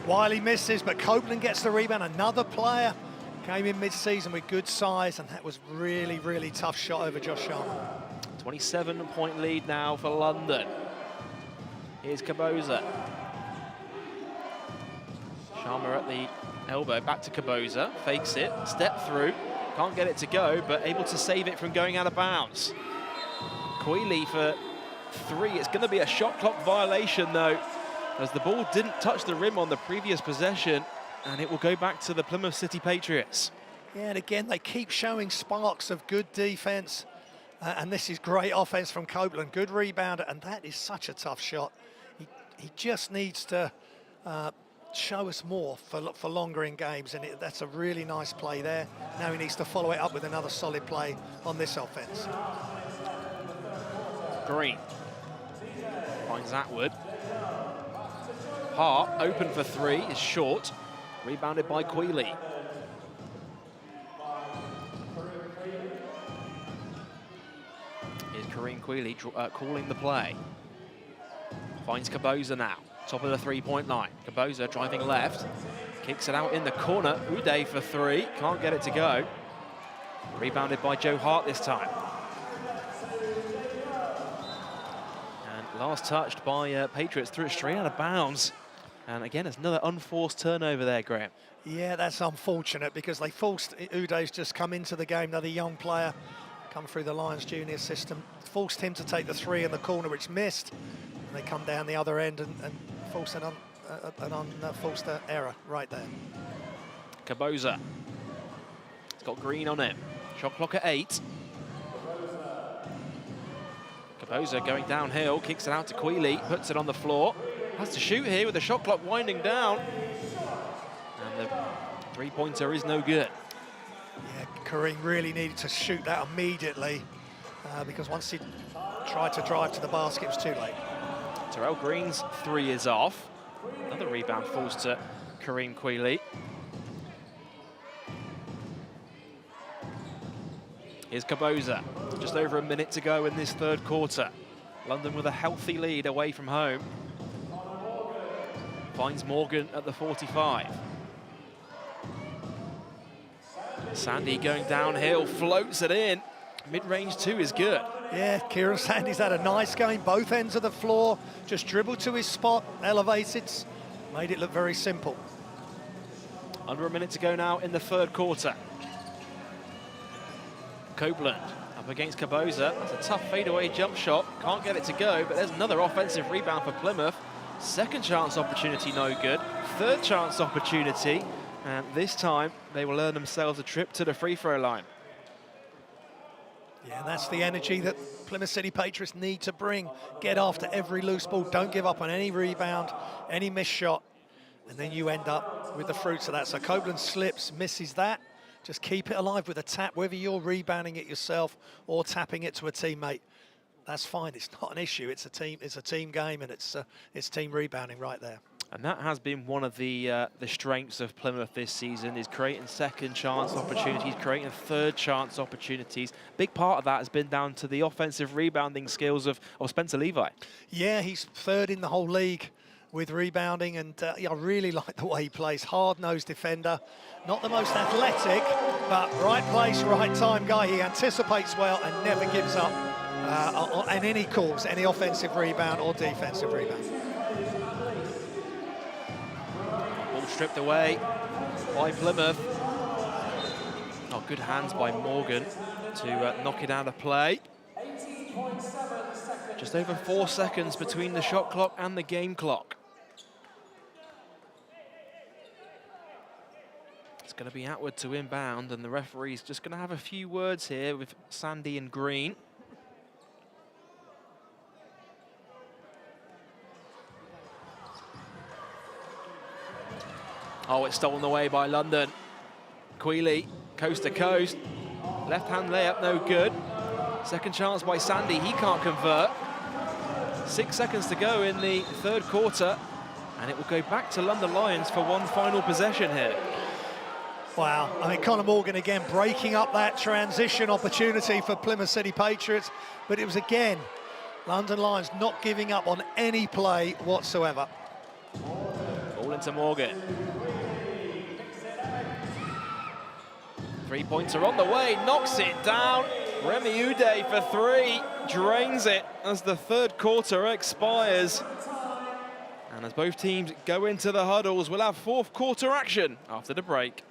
Wiley misses, but Copeland gets the rebound. Another player came in mid-season with good size, and that was really, really tough shot over Josh Sharma. 27-point lead now for London. Here's Caboza. Sharma at the elbow, back to Caboza, fakes it, step through, can't get it to go, but able to save it from going out of bounds. Quealy for three. It's going to be a shot clock violation, though, as the ball didn't touch the rim on the previous possession, and it will go back to the Plymouth City Patriots. Yeah, and again, they keep showing sparks of good defense, and this is great offense from Copeland. Good rebounder, and that is such a tough shot. He just needs to show us more for longer in games, and that's a really nice play there. Now he needs to follow it up with another solid play on this offense. Green finds Atwood. Hart open for three, is short. Rebounded by Quealy. Here's Kareem Quealy calling the play. Finds Caboza now, top of the three-point line. Caboza driving left, kicks it out in the corner. Uday for three, can't get it to go. Rebounded by Joe Hart this time. And last touched by Patriots, threw it straight out of bounds. And again, it's another unforced turnover there, Graham. Yeah, that's unfortunate because they forced Uday's just come into the game, another young player, come through the Lions junior system, forced him to take the three in the corner, which missed. And they come down the other end and force an unforced error right there. Caboza. It's got Green on it. Shot clock at 8. Caboza going downhill, kicks it out to Quealy, puts it on the floor. Has to shoot here with the shot clock winding down. And the three-pointer is no good. Yeah, Kareem really needed to shoot that immediately because once he tried to drive to the basket, it was too late. Terrell Green's three is off. Another rebound falls to Kareem Quealy. Here's Caboza. Just over a minute to go in this third quarter. London with a healthy lead away from home. Finds Morgan at the 45. Sandy going downhill, floats it in. Mid-range two is good. Yeah, Kieran Sandy's had a nice game, both ends of the floor. Just dribbled to his spot, elevated, made it look very simple. Under a minute to go now in the third quarter. Copeland up against Caboza. That's a tough fadeaway jump shot. Can't get it to go, but there's another offensive rebound for Plymouth. Second chance opportunity, no good. Third chance opportunity, and this time they will earn themselves a trip to the free throw line. Yeah, that's the energy that Plymouth City Patriots need to bring. Get after every loose ball. Don't give up on any rebound, any missed shot. And then you end up with the fruits of that. So Copeland slips, misses that. Just keep it alive with a tap, whether you're rebounding it yourself or tapping it to a teammate. That's fine. It's not an issue. It's a team game, and it's team rebounding right there. And that has been one of the strengths of Plymouth this season, is creating second chance opportunities, creating third chance opportunities. Big part of that has been down to the offensive rebounding skills of Spencer Levi. Yeah, he's third in the whole league with rebounding, and I really like the way he plays. Hard-nosed defender, not the most athletic, but right place, right time guy. He anticipates well and never gives up on any calls, any offensive rebound or defensive rebound. Ball stripped away by Plymouth. Oh, good hands by Morgan to knock it out of play. Just over 4 seconds between the shot clock and the game clock. It's going to be Atwood to inbound, and the referee's just going to have a few words here with Sandy and Green. Oh, it's stolen away by London. Quealy, coast to coast. Left-hand layup, no good. Second chance by Sandy, he can't convert. 6 seconds to go in the third quarter, and it will go back to London Lions for one final possession here. Wow, I mean, Conor Morgan again breaking up that transition opportunity for Plymouth City Patriots, but it was again London Lions not giving up on any play whatsoever. Ball into Morgan. Three-pointer on the way, knocks it down. Remy Uday for three, drains it as the third quarter expires. And as both teams go into the huddles, we'll have fourth quarter action after the break.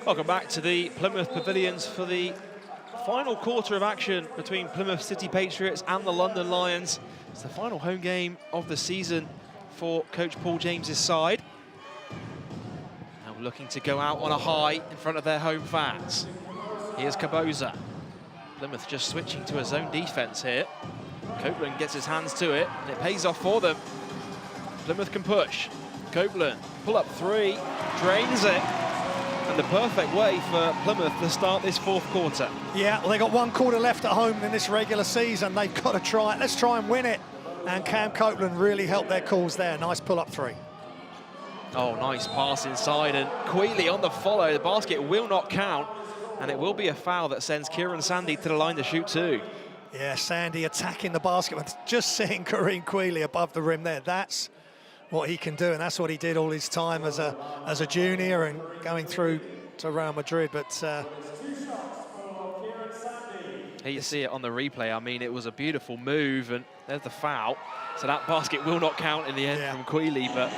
Welcome back to the Plymouth Pavilions for the final quarter of action between Plymouth City Patriots and the London Lions. It's the final home game of the season for Coach Paul James's side. Now looking to go out on a high in front of their home fans. Here's Caboza. Plymouth just switching to a zone defense here. Copeland gets his hands to it, and it pays off for them. Plymouth can push. Copeland, pull up three, drains it. And the perfect way for Plymouth to start this fourth quarter. Yeah, well, they got 1 quarter left at home in this regular season. They've got to try it. Let's try and win it. And Cam Copeland really helped their cause there. Nice pull-up three. Oh, nice pass inside, and Quealy on the follow. The basket will not count, and it will be a foul that sends Kieran Sandy to the line to shoot two. Yeah, Sandy attacking the basket, but just seeing Kareem Quealy above the rim there. That's what he can do, and that's what he did all his time as a junior and going through to Real Madrid. But here you see it on the replay. I mean, it was a beautiful move, and there's the foul. So that basket will not count in the end from Quealy, but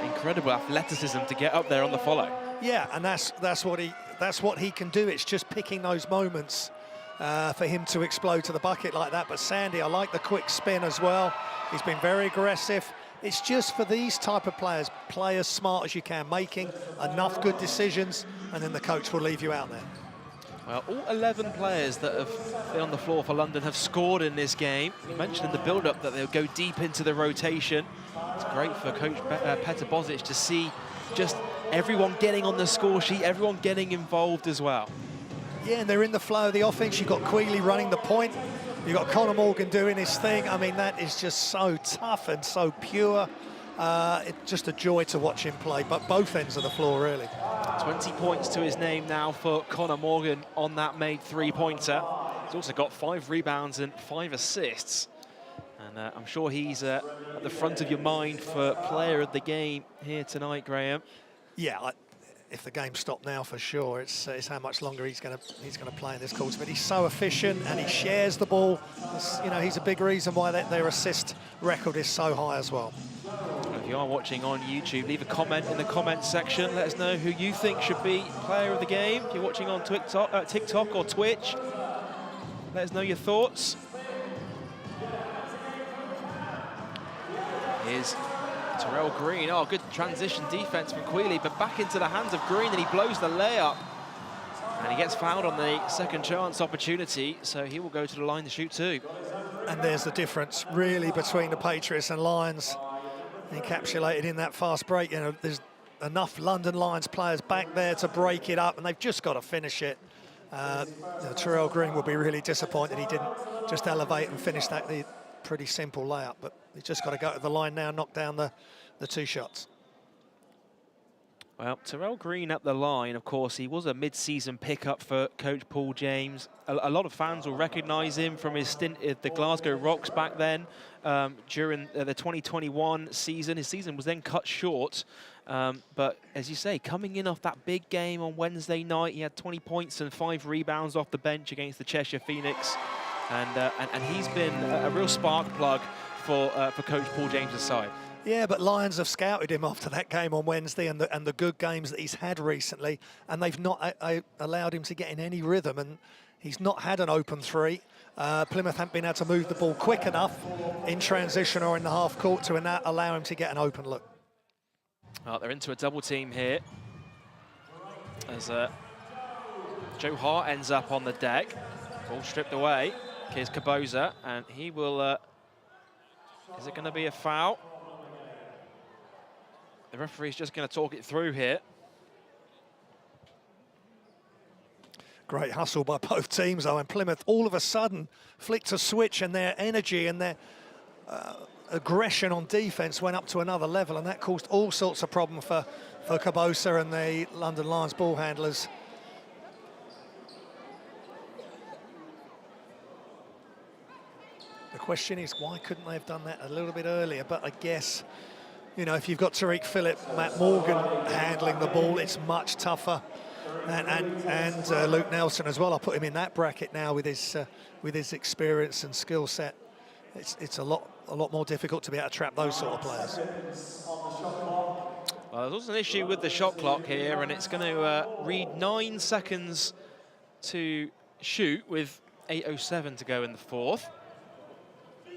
incredible athleticism to get up there on the follow. Yeah, and that's what he can do. It's just picking those moments for him to explode to the bucket like that. But Sandy, I like the quick spin as well. He's been very aggressive. It's just for these type of players, play as smart as you can, making enough good decisions, and then the coach will leave you out there. Well, all 11 players that have been on the floor for London have scored in this game. You mentioned in the build-up that they'll go deep into the rotation. It's great for Coach Petar Bozic to see just everyone getting on the score sheet, everyone getting involved as well. Yeah, and they're in the flow of the offense. You've got Quealy running the point. You've got Conor Morgan doing his thing. I mean, that is just so tough and so pure. It's just a joy to watch him play, but both ends of the floor, really. 20 points to his name now for Conor Morgan on that made three-pointer. He's also got 5 rebounds and 5 assists. And I'm sure he's at the front of your mind for player of the game here tonight, Graham. Yeah, if the game stopped now, for sure, it's how much longer he's going to play in this quarter. But he's so efficient and he shares the ball. You know, he's a big reason why their assist record is so high as well. If you are watching on YouTube, leave a comment in the comments section. Let us know who you think should be player of the game. If you're watching on TikTok or Twitch, let us know your thoughts. Here's Terrell Green. Oh, good transition defense from Quealy, but back into the hands of Green, and he blows the layup. And he gets fouled on the second chance opportunity, so he will go to the line to shoot two. And there's the difference, really, between the Patriots and Lions, encapsulated in that fast break. You know, there's enough London Lions players back there to break it up, and they've just got to finish it. Terrell Green will be really disappointed he didn't just elevate and finish that pretty simple layup, but he's just got to go to the line now, knock down the 2 shots. Well, Terrell Green at the line, of course, he was a mid-season pickup for Coach Paul James. A lot of fans will recognise him from his stint at the Glasgow Rocks back then during the 2021 season. His season was then cut short, but as you say, coming in off that big game on Wednesday night, he had 20 points and 5 rebounds off the bench against the Cheshire Phoenix. And he's been a real spark plug for Coach Paul James's side. Yeah, but Lions have scouted him after that game on Wednesday and the good games that he's had recently, and they've not allowed him to get in any rhythm, and he's not had an open three. Plymouth haven't been able to move the ball quick enough in transition or in the half court to allow him to get an open look. Well, they're into a double team here as Joe Hart ends up on the deck. Ball stripped away. Here's Caboza, and he will... is it going to be a foul? The referee's just going to talk it through here. Great hustle by both teams, though, and Plymouth all of a sudden flicked a switch, and their energy and their aggression on defence went up to another level, and that caused all sorts of problems for Caboza and the London Lions ball handlers. The question is, why couldn't they have done that a little bit earlier? But I guess, you know, if you've got Tariq Phillip, Matt Morgan handling the ball, it's much tougher. And Luke Nelson as well. I'll put him in that bracket now with his experience and skill set. It's a lot more difficult to be able to trap those sort of players. Well, there's also an issue with the shot clock here, and it's going to read 9 seconds to shoot with 8:07 to go in the fourth.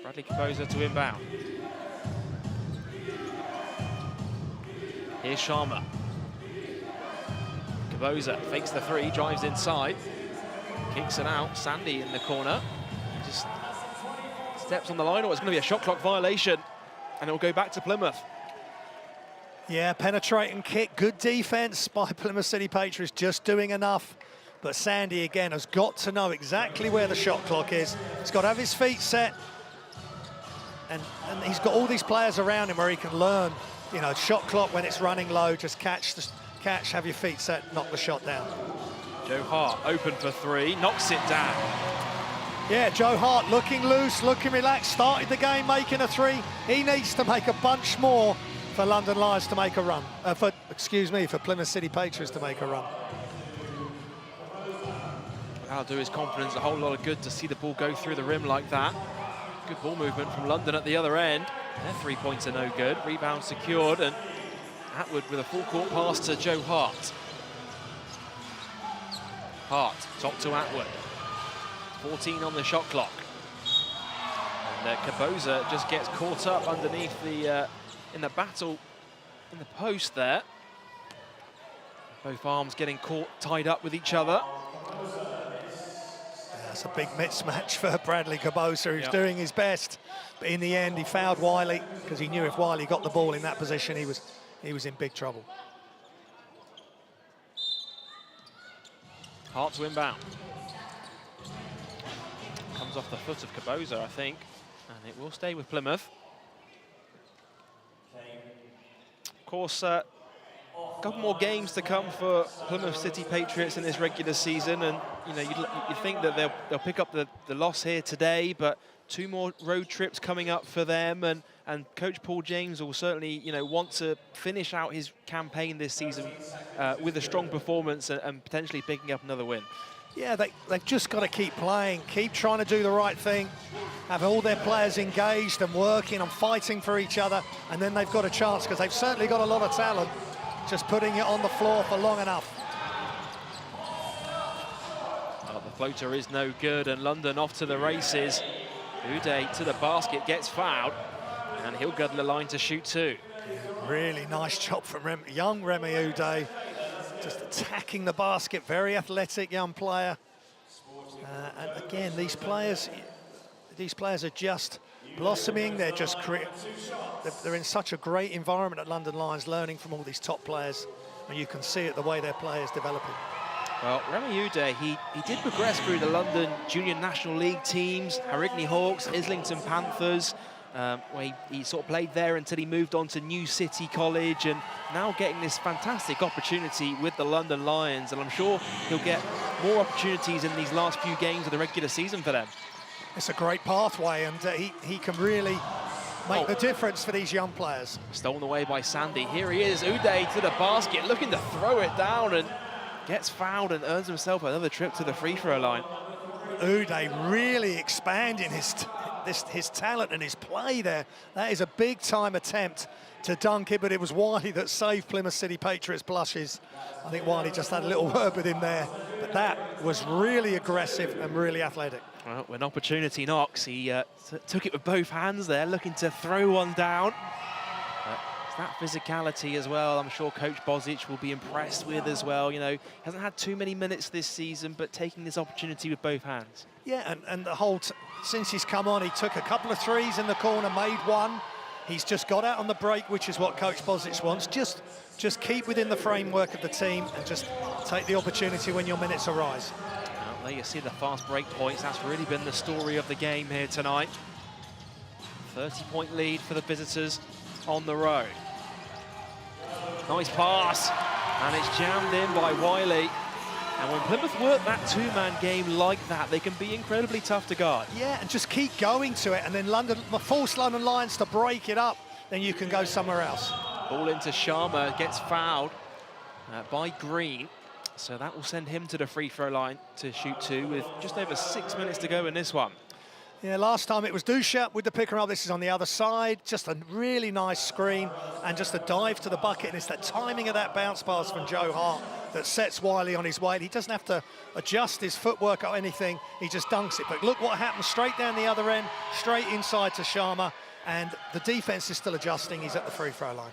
Bradley Caboza to inbound. Here's Sharma. Caboza fakes the three, drives inside. Kicks it out. Sandy in the corner. Just steps on the line, or it's going to be a shot clock violation, and it'll go back to Plymouth. Yeah, penetrating kick, good defense by Plymouth City Patriots, just doing enough. But Sandy, again, has got to know exactly where the shot clock is. He's got to have his feet set. And he's got all these players around him where he can learn, you know, shot clock when it's running low, just catch, have your feet set, knock the shot down. Joe Hart open for three, knocks it down. Yeah, Joe Hart looking loose, looking relaxed, started the game making a three. He needs to make a bunch more for London Lions to make a run. For Plymouth City Patriots to make a run. That'll do his confidence a whole lot of good to see the ball go through the rim like that. Good ball movement from London at the other end. Their 3 points are no good. Rebound secured, and Atwood with a full court pass to Joe Hart. Hart, top to Atwood. 14 on the shot clock. And Caboza just gets caught up underneath the in the battle in the post there. Both arms getting caught, tied up with each other. That's a big mismatch for Bradley Caboza, who's doing his best. But in the end, he fouled Wiley, because he knew if Wiley got the ball in that position, he was in big trouble. Hart to inbound. Comes off the foot of Caboza, I think, and it will stay with Plymouth. Of course, a couple more games to come for Plymouth City Patriots in this regular season, and you know you think that they'll pick up the loss here today, but 2 more road trips coming up for them, and Coach Paul James will certainly want to finish out his campaign this season with a strong performance and potentially picking up another win. Yeah, they've just got to keep playing, keep trying to do the right thing, have all their players engaged and working and fighting for each other, and then they've got a chance, because they've certainly got a lot of talent, just putting it on the floor for long enough. Well, the floater is no good, and London off to the races. Uday to the basket, gets fouled, and he'll go to the line to shoot 2. Really nice job from young Remy Uday. Just attacking the basket, very athletic young player. And again, these players are just blossoming. They're just they're in such a great environment at London Lions, learning from all these top players, and you can see it the way their players developing. Well, Remy Uday, he did progress through the London Junior National League teams, Harrickney Hawks, Islington Panthers, where he sort of played there until he moved on to New City College, and now getting this fantastic opportunity with the London Lions, and I'm sure he'll get more opportunities in these last few games of the regular season for them. It's a great pathway, and he can really make the difference for these young players. Stolen away by Sandy. Here he is, Uday to the basket, looking to throw it down, and gets fouled and earns himself another trip to the free throw line. Uday really expanding his talent and his play there. That is a big-time attempt to dunk it, but it was Wiley that saved Plymouth City Patriots blushes. I think Wiley just had a little word with him there, but that was really aggressive and really athletic. Well, when opportunity knocks, he took it with both hands there, looking to throw one down. It's that physicality as well, I'm sure Coach Bozic will be impressed with as well. You know, hasn't had too many minutes this season, but taking this opportunity with both hands. Yeah, and the whole, since he's come on, he took a couple of threes in the corner, made one. He's just got out on the break, which is what Coach Bozic wants. Just keep within the framework of the team and just take the opportunity when your minutes arise. Well, there you see the fast break points. That's really been the story of the game here tonight. 30-point lead for the visitors on the road. Nice pass, and it's jammed in by Wiley. And when Plymouth work that 2-man game like that, they can be incredibly tough to guard. Yeah, and just keep going to it, and then force London Lions to break it up, then you can go somewhere else. Ball into Sharma, gets fouled by Green. So that will send him to the free throw line to shoot 2 with just over 6 minutes to go in this one. Yeah, last time it was Dusha with the pick and roll. This is on the other side. Just a really nice screen and just a dive to the bucket. And it's that timing of that bounce pass from Joe Hart that sets Wiley on his way. He doesn't have to adjust his footwork or anything. He just dunks it. But look what happens straight down the other end, straight inside to Sharma. And the defense is still adjusting. He's at the free throw line.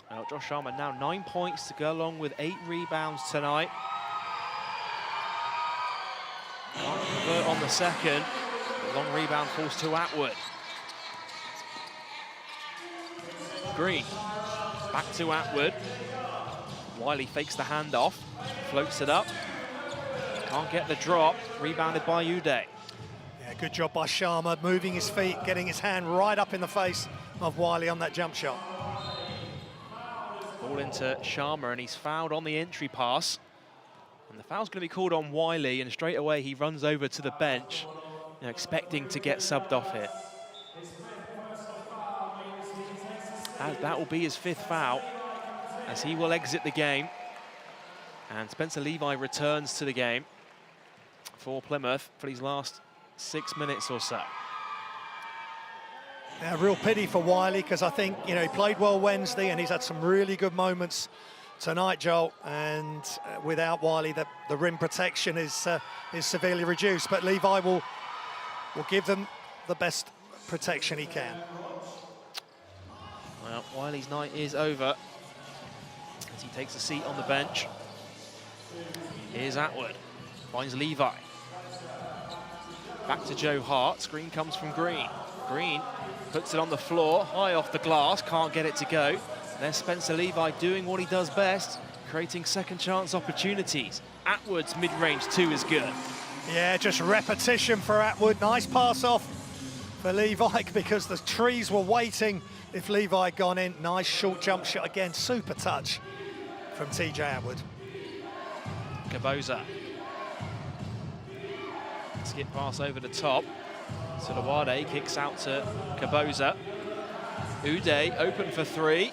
Well, Josh Sharma now 9 points to go along with 8 rebounds tonight. Effort on the second. The long rebound falls to Atwood. Green, back to Atwood. Wiley fakes the handoff, floats it up. Can't get the drop, rebounded by Uday. Yeah, good job by Sharma, moving his feet, getting his hand right up in the face of Wiley on that jump shot. Ball into Sharma, and he's fouled on the entry pass. And the foul's going to be called on Wiley, and straight away he runs over to the bench, expecting to get subbed off here. That will be his 5th foul, as he will exit the game. And Spencer Levi returns to the game for Plymouth for his last 6 minutes or so. Yeah, real pity for Wiley, because I think, he played well Wednesday and he's had some really good moments tonight, Joel. And without Wiley, the rim protection is severely reduced. But Levi will give them the best protection he can. Well, Wiley's night is over as he takes a seat on the bench. Here's Atwood, finds Levi. Back to Joe Hart, screen comes from Green. Green puts it on the floor, high off the glass, can't get it to go. There's Spencer Levi doing what he does best, creating second chance opportunities. Atwood's mid-range 2 is good. Yeah, just repetition for Atwood. Nice pass off for Levi, because the trees were waiting if Levi had gone in. Nice short jump shot again, super touch from TJ Atwood. Kaboza. Skip pass over the top. Solowade kicks out to Kaboza. Uday open for 3.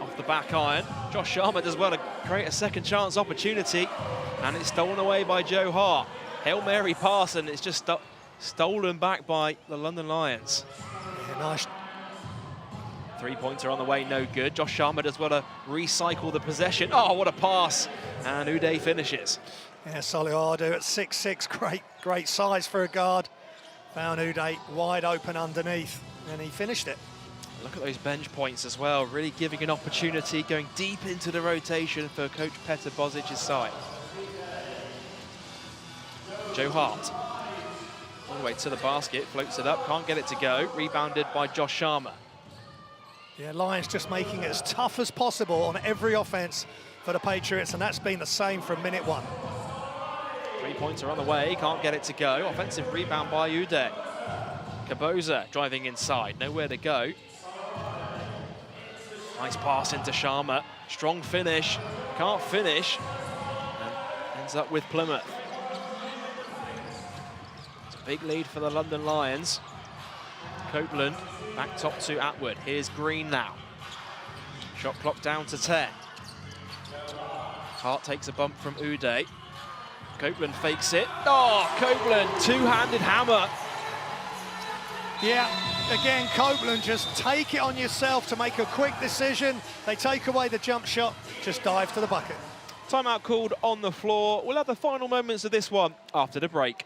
Off the back iron. Josh Sharma does well to create a second chance opportunity, and it's stolen away by Joe Hart. Hail Mary pass, and it's just stolen back by the London Lions. Yeah, nice. 3-pointer on the way, no good. Josh Sharma does well to recycle the possession. Oh, what a pass. And Uday finishes. Yeah, Soliado at 6'6", great size for a guard. Found Uday wide open underneath, and he finished it. Look at those bench points as well, really giving an opportunity, going deep into the rotation for Coach Petar Bozic's side. Joe Hart, all the way to the basket, floats it up, can't get it to go. Rebounded by Josh Sharma. Yeah, Lions just making it as tough as possible on every offense for the Patriots, and that's been the same from minute 1. 3-pointer on the way, can't get it to go. Offensive rebound by Uday. Kaboza driving inside, nowhere to go. Nice pass into Sharma, strong finish, can't finish, and ends up with Plymouth. It's a big lead for the London Lions. Copeland back top to Atwood. Here's Green now. Shot clock down to 10. Hart takes a bump from Uday. Copeland fakes it. Oh, Copeland, two-handed hammer. Yeah, again, Copeland, just take it on yourself to make a quick decision. They take away the jump shot, just dive to the bucket. Timeout called on the floor. We'll have the final moments of this one after the break.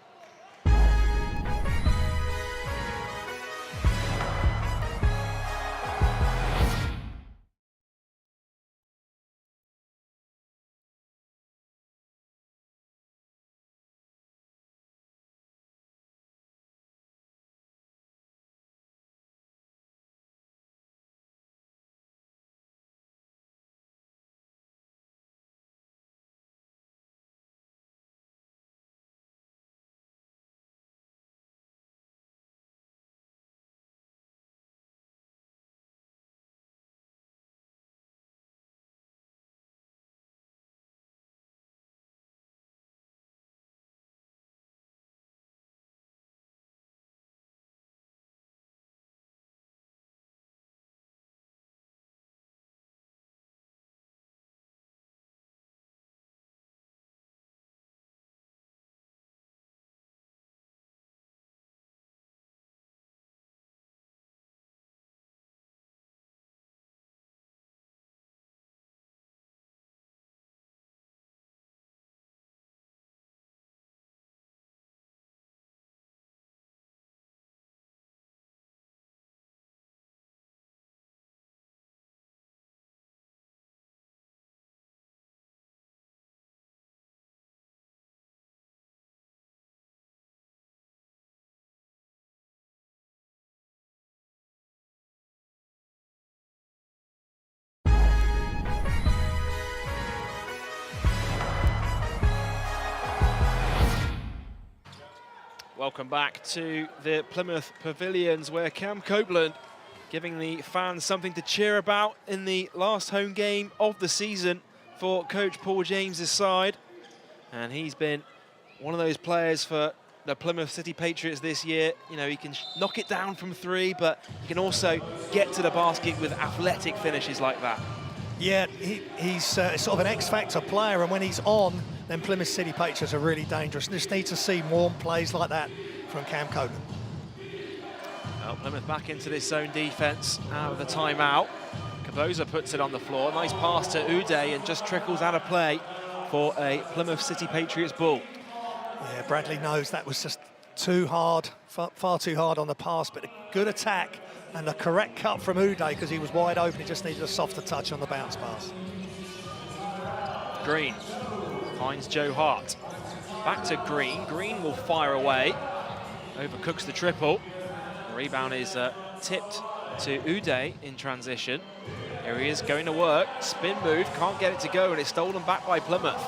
Welcome back to the Plymouth Pavilions, where Cam Copeland giving the fans something to cheer about in the last home game of the season for Coach Paul James's side. And he's been one of those players for the Plymouth City Patriots this year. You know, he can knock it down from three, but he can also get to the basket with athletic finishes like that. Yeah, he's sort of an X-factor player, and when he's on, then Plymouth City Patriots are really dangerous. Just need to see more plays like that from Cam Copeland. Well, Plymouth back into this zone defense out of the timeout. Kaboza puts it on the floor. Nice pass to Uday and just trickles out of play for a Plymouth City Patriots ball. Yeah, Bradley knows that was just too hard, far too hard on the pass, but a good attack and the correct cut from Uday because he was wide open. He just needed a softer touch on the bounce pass. Green finds Joe Hart. Back to Green. Green will fire away. Overcooks the triple. The rebound is tipped to Uday in transition. Here he is going to work. Spin move, can't get it to go, and it's stolen back by Plymouth.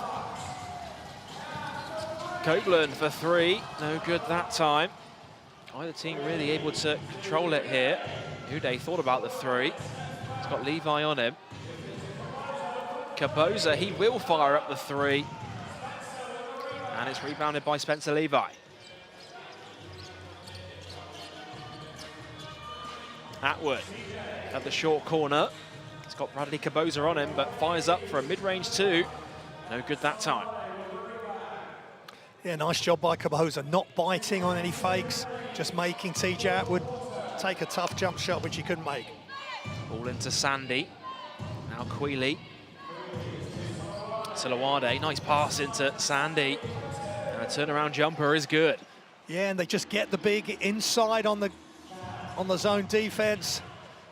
Copeland for three, no good that time. Either team really able to control it here. Uday thought about the three. He's got Levi on him. Kaboza, he will fire up the three. And it's rebounded by Spencer Levi. Atwood at the short corner. He's got Bradley Kaboza on him, but fires up for a mid-range two. No good that time. Yeah, nice job by Kaboza, not biting on any fakes, just making TJ Atwood take a tough jump shot, which he couldn't make. Ball into Sandy. Now Queeley. Silawade, nice pass into Sandy. And a turnaround jumper is good. Yeah, and they just get the big inside on the zone defense.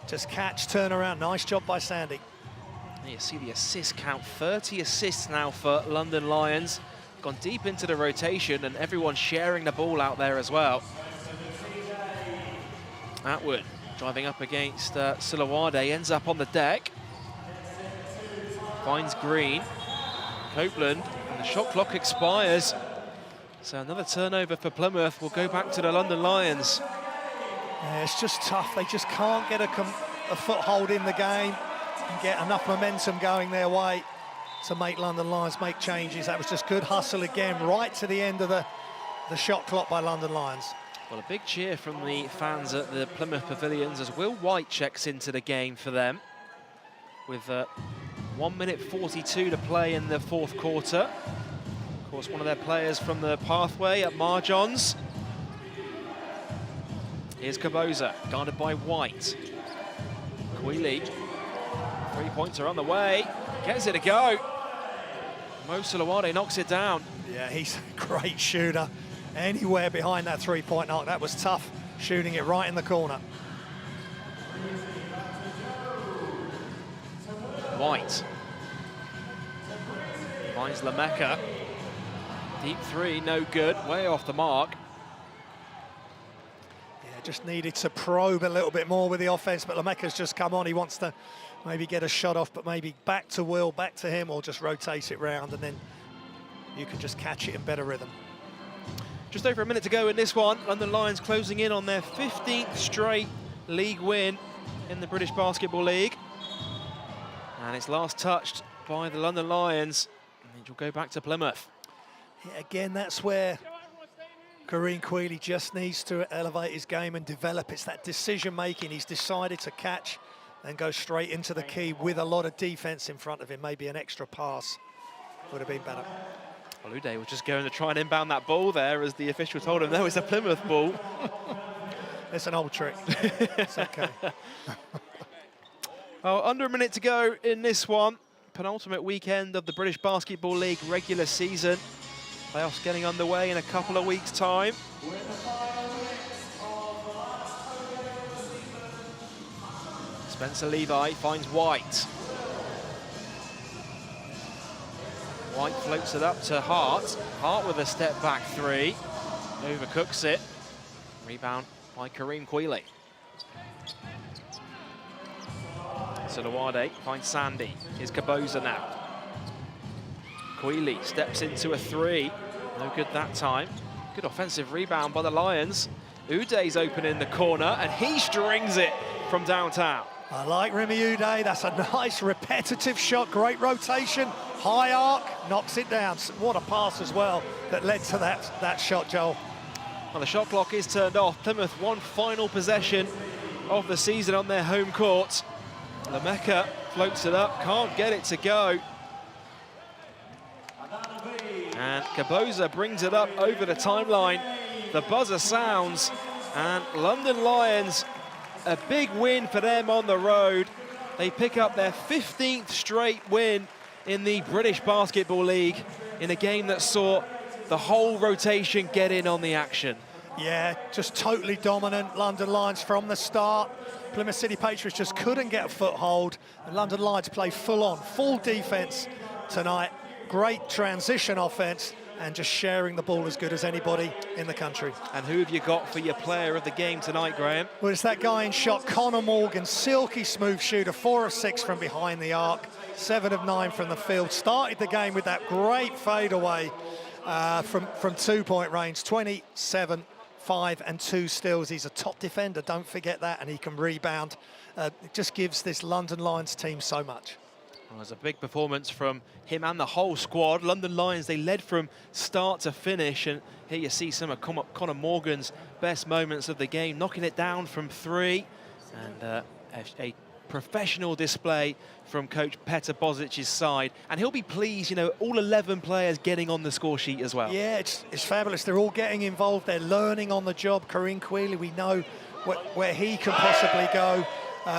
Just catch, turn around. Nice job by Sandy. And you see the assist count, 30 assists now for London Lions. Gone deep into the rotation and everyone sharing the ball out there as well. Atwood driving up against Silawade, ends up on the deck. Finds Green. Copeland, and the shot clock expires. So another turnover for Plymouth will go back to the London Lions. Yeah, it's just tough. They just can't get a foothold in the game and get enough momentum going their way to make London Lions make changes. That was just good hustle again, right to the end of the shot clock by London Lions. Well, a big cheer from the fans at the Plymouth Pavilions as Will White checks into the game for them with 1 minute 42 to play in the fourth quarter. Of course, one of their players from the pathway at Marjons. Here's Kaboza, guarded by White. Queeley, three-pointer on the way, gets it to go. Mo Silawade knocks it down. Yeah, he's a great shooter. Anywhere behind that three-point arc, that was tough, shooting it right in the corner. White finds Lameka. Deep three, no good, way off the mark. Yeah, just needed to probe a little bit more with the offense, but Lameka's just come on. He wants to maybe get a shot off, but maybe back to Will, back to him, or just rotate it round, and then you can just catch it in better rhythm. Just over a minute to go in this one. London Lions closing in on their 15th straight league win in the British Basketball League. And it's last touched by the London Lions. And it will go back to Plymouth. Yeah, again, that's where Kareem Queeley just needs to elevate his game and develop. It's that decision-making. He's decided to catch and go straight into the key with a lot of defense in front of him. Maybe an extra pass would have been better. Well, Uday was just going to try and inbound that ball there as the official told him that was a Plymouth ball. It's an old trick. It's okay. Well, under a minute to go in this one. Penultimate weekend of the British Basketball League regular season. Playoffs getting underway in a couple of weeks' time. Spencer Levi finds White. White floats it up to Hart. Hart with a step back three. Overcooks it. Rebound by Kareem Queeley. Silawade finds Sandy. Here's Kaboza now. Queeley steps into a three. No good that time. Good offensive rebound by the Lions. Uday's open in the corner, and he strings it from downtown. I like Remy Uday. That's a nice repetitive shot. Great rotation, high arc, knocks it down. What a pass as well that led to that shot, Joel. Well, the shot clock is turned off. Plymouth one final possession of the season on their home court. Lameka floats it up, can't get it to go. And Kaboza brings it up over the timeline. The buzzer sounds, and London Lions, a big win for them on the road. They pick up their 15th straight win in the British Basketball League in a game that saw the whole rotation get in on the action. Yeah, just totally dominant. London Lions from the start. Plymouth City Patriots just couldn't get a foothold. And London Lions play full on, full defense tonight. Great transition offense and just sharing the ball as good as anybody in the country. And who have you got for your player of the game tonight, Graham? Well, it's that guy in shot, Connor Morgan, silky smooth shooter, 4 of 6 from behind the arc, 7 of 9 from the field. Started the game with that great fadeaway from 2-point range, 27, 5 and 2 steals. He's a top defender, don't forget that, and he can rebound. It just gives this London Lions team so much. Well, there's a big performance from him and the whole squad. London Lions, they led from start to finish, and here you see some of Connor Morgan's best moments of the game, knocking it down from 3, and a professional display from coach Petar Bozic's side, and he'll be pleased, you know, all 11 players getting on the score sheet as well. Yeah, it's fabulous. They're all getting involved. They're learning on the job. Kareem Quealy, we know where he can possibly go.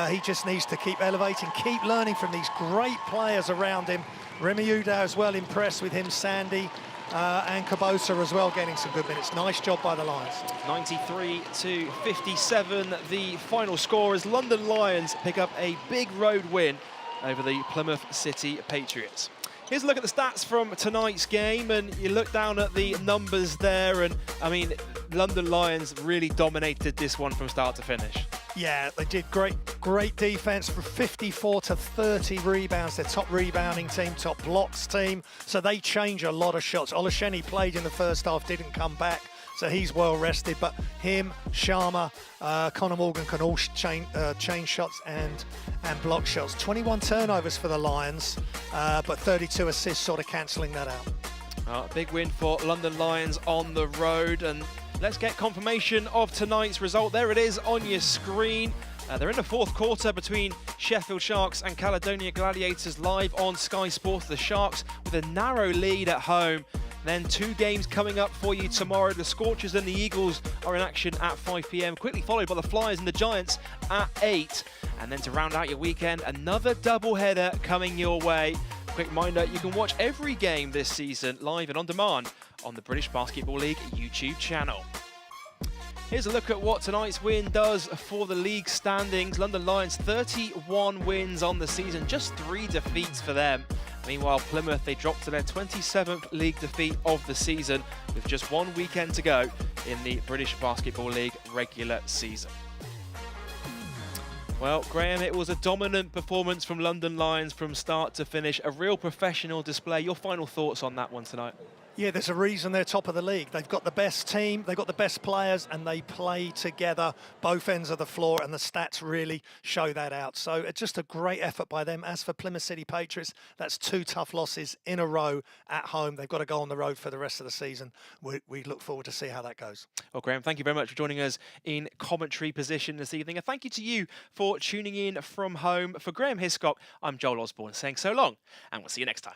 He just needs to keep elevating, keep learning from these great players around him. Remy Uday as well, impressed with him, Sandy, and Kabosa as well, getting some good minutes. Nice job by the Lions. 93-57, the final score as London Lions pick up a big road win over the Plymouth City Patriots. Here's a look at the stats from tonight's game, and you look down at the numbers there, and I mean, London Lions really dominated this one from start to finish. Yeah, they did great defense from 54 to 30 rebounds. They're top rebounding team, top blocks team, so they change a lot of shots. Olasheni played in the first half, didn't come back, so he's well rested, but him, Sharma, Connor Morgan can all change shots and block shots. 21 turnovers for the Lions, but 32 assists sort of cancelling that out. A big win for London Lions on the road, and let's get confirmation of tonight's result. There it is on your screen. They're in the fourth quarter between Sheffield Sharks and Caledonia Gladiators live on Sky Sports. The Sharks with a narrow lead at home. Then 2 games coming up for you tomorrow. The Scorchers and the Eagles are in action at 5 p.m, quickly followed by the Flyers and the Giants at 8. And then to round out your weekend, another doubleheader coming your way. Quick reminder, you can watch every game this season live and on demand on the British Basketball League YouTube channel. Here's a look at what tonight's win does for the league standings. London Lions 31 wins on the season, just 3 defeats for them. Meanwhile, Plymouth, they dropped to their 27th league defeat of the season with just 1 weekend to go in the British Basketball League regular season. Well, Graham, it was a dominant performance from London Lions from start to finish, a real professional display. Your final thoughts on that one tonight? Yeah, there's a reason they're top of the league. They've got the best team, they've got the best players, and they play together both ends of the floor, and the stats really show that out. So it's just a great effort by them. As for Plymouth City Patriots, that's 2 tough losses in a row at home. They've got to go on the road for the rest of the season. We look forward to see how that goes. Well, Graham, thank you very much for joining us in commentary position this evening. And thank you to you for tuning in from home. For Graham Hiscock, I'm Joel Osborne saying so long, and we'll see you next time.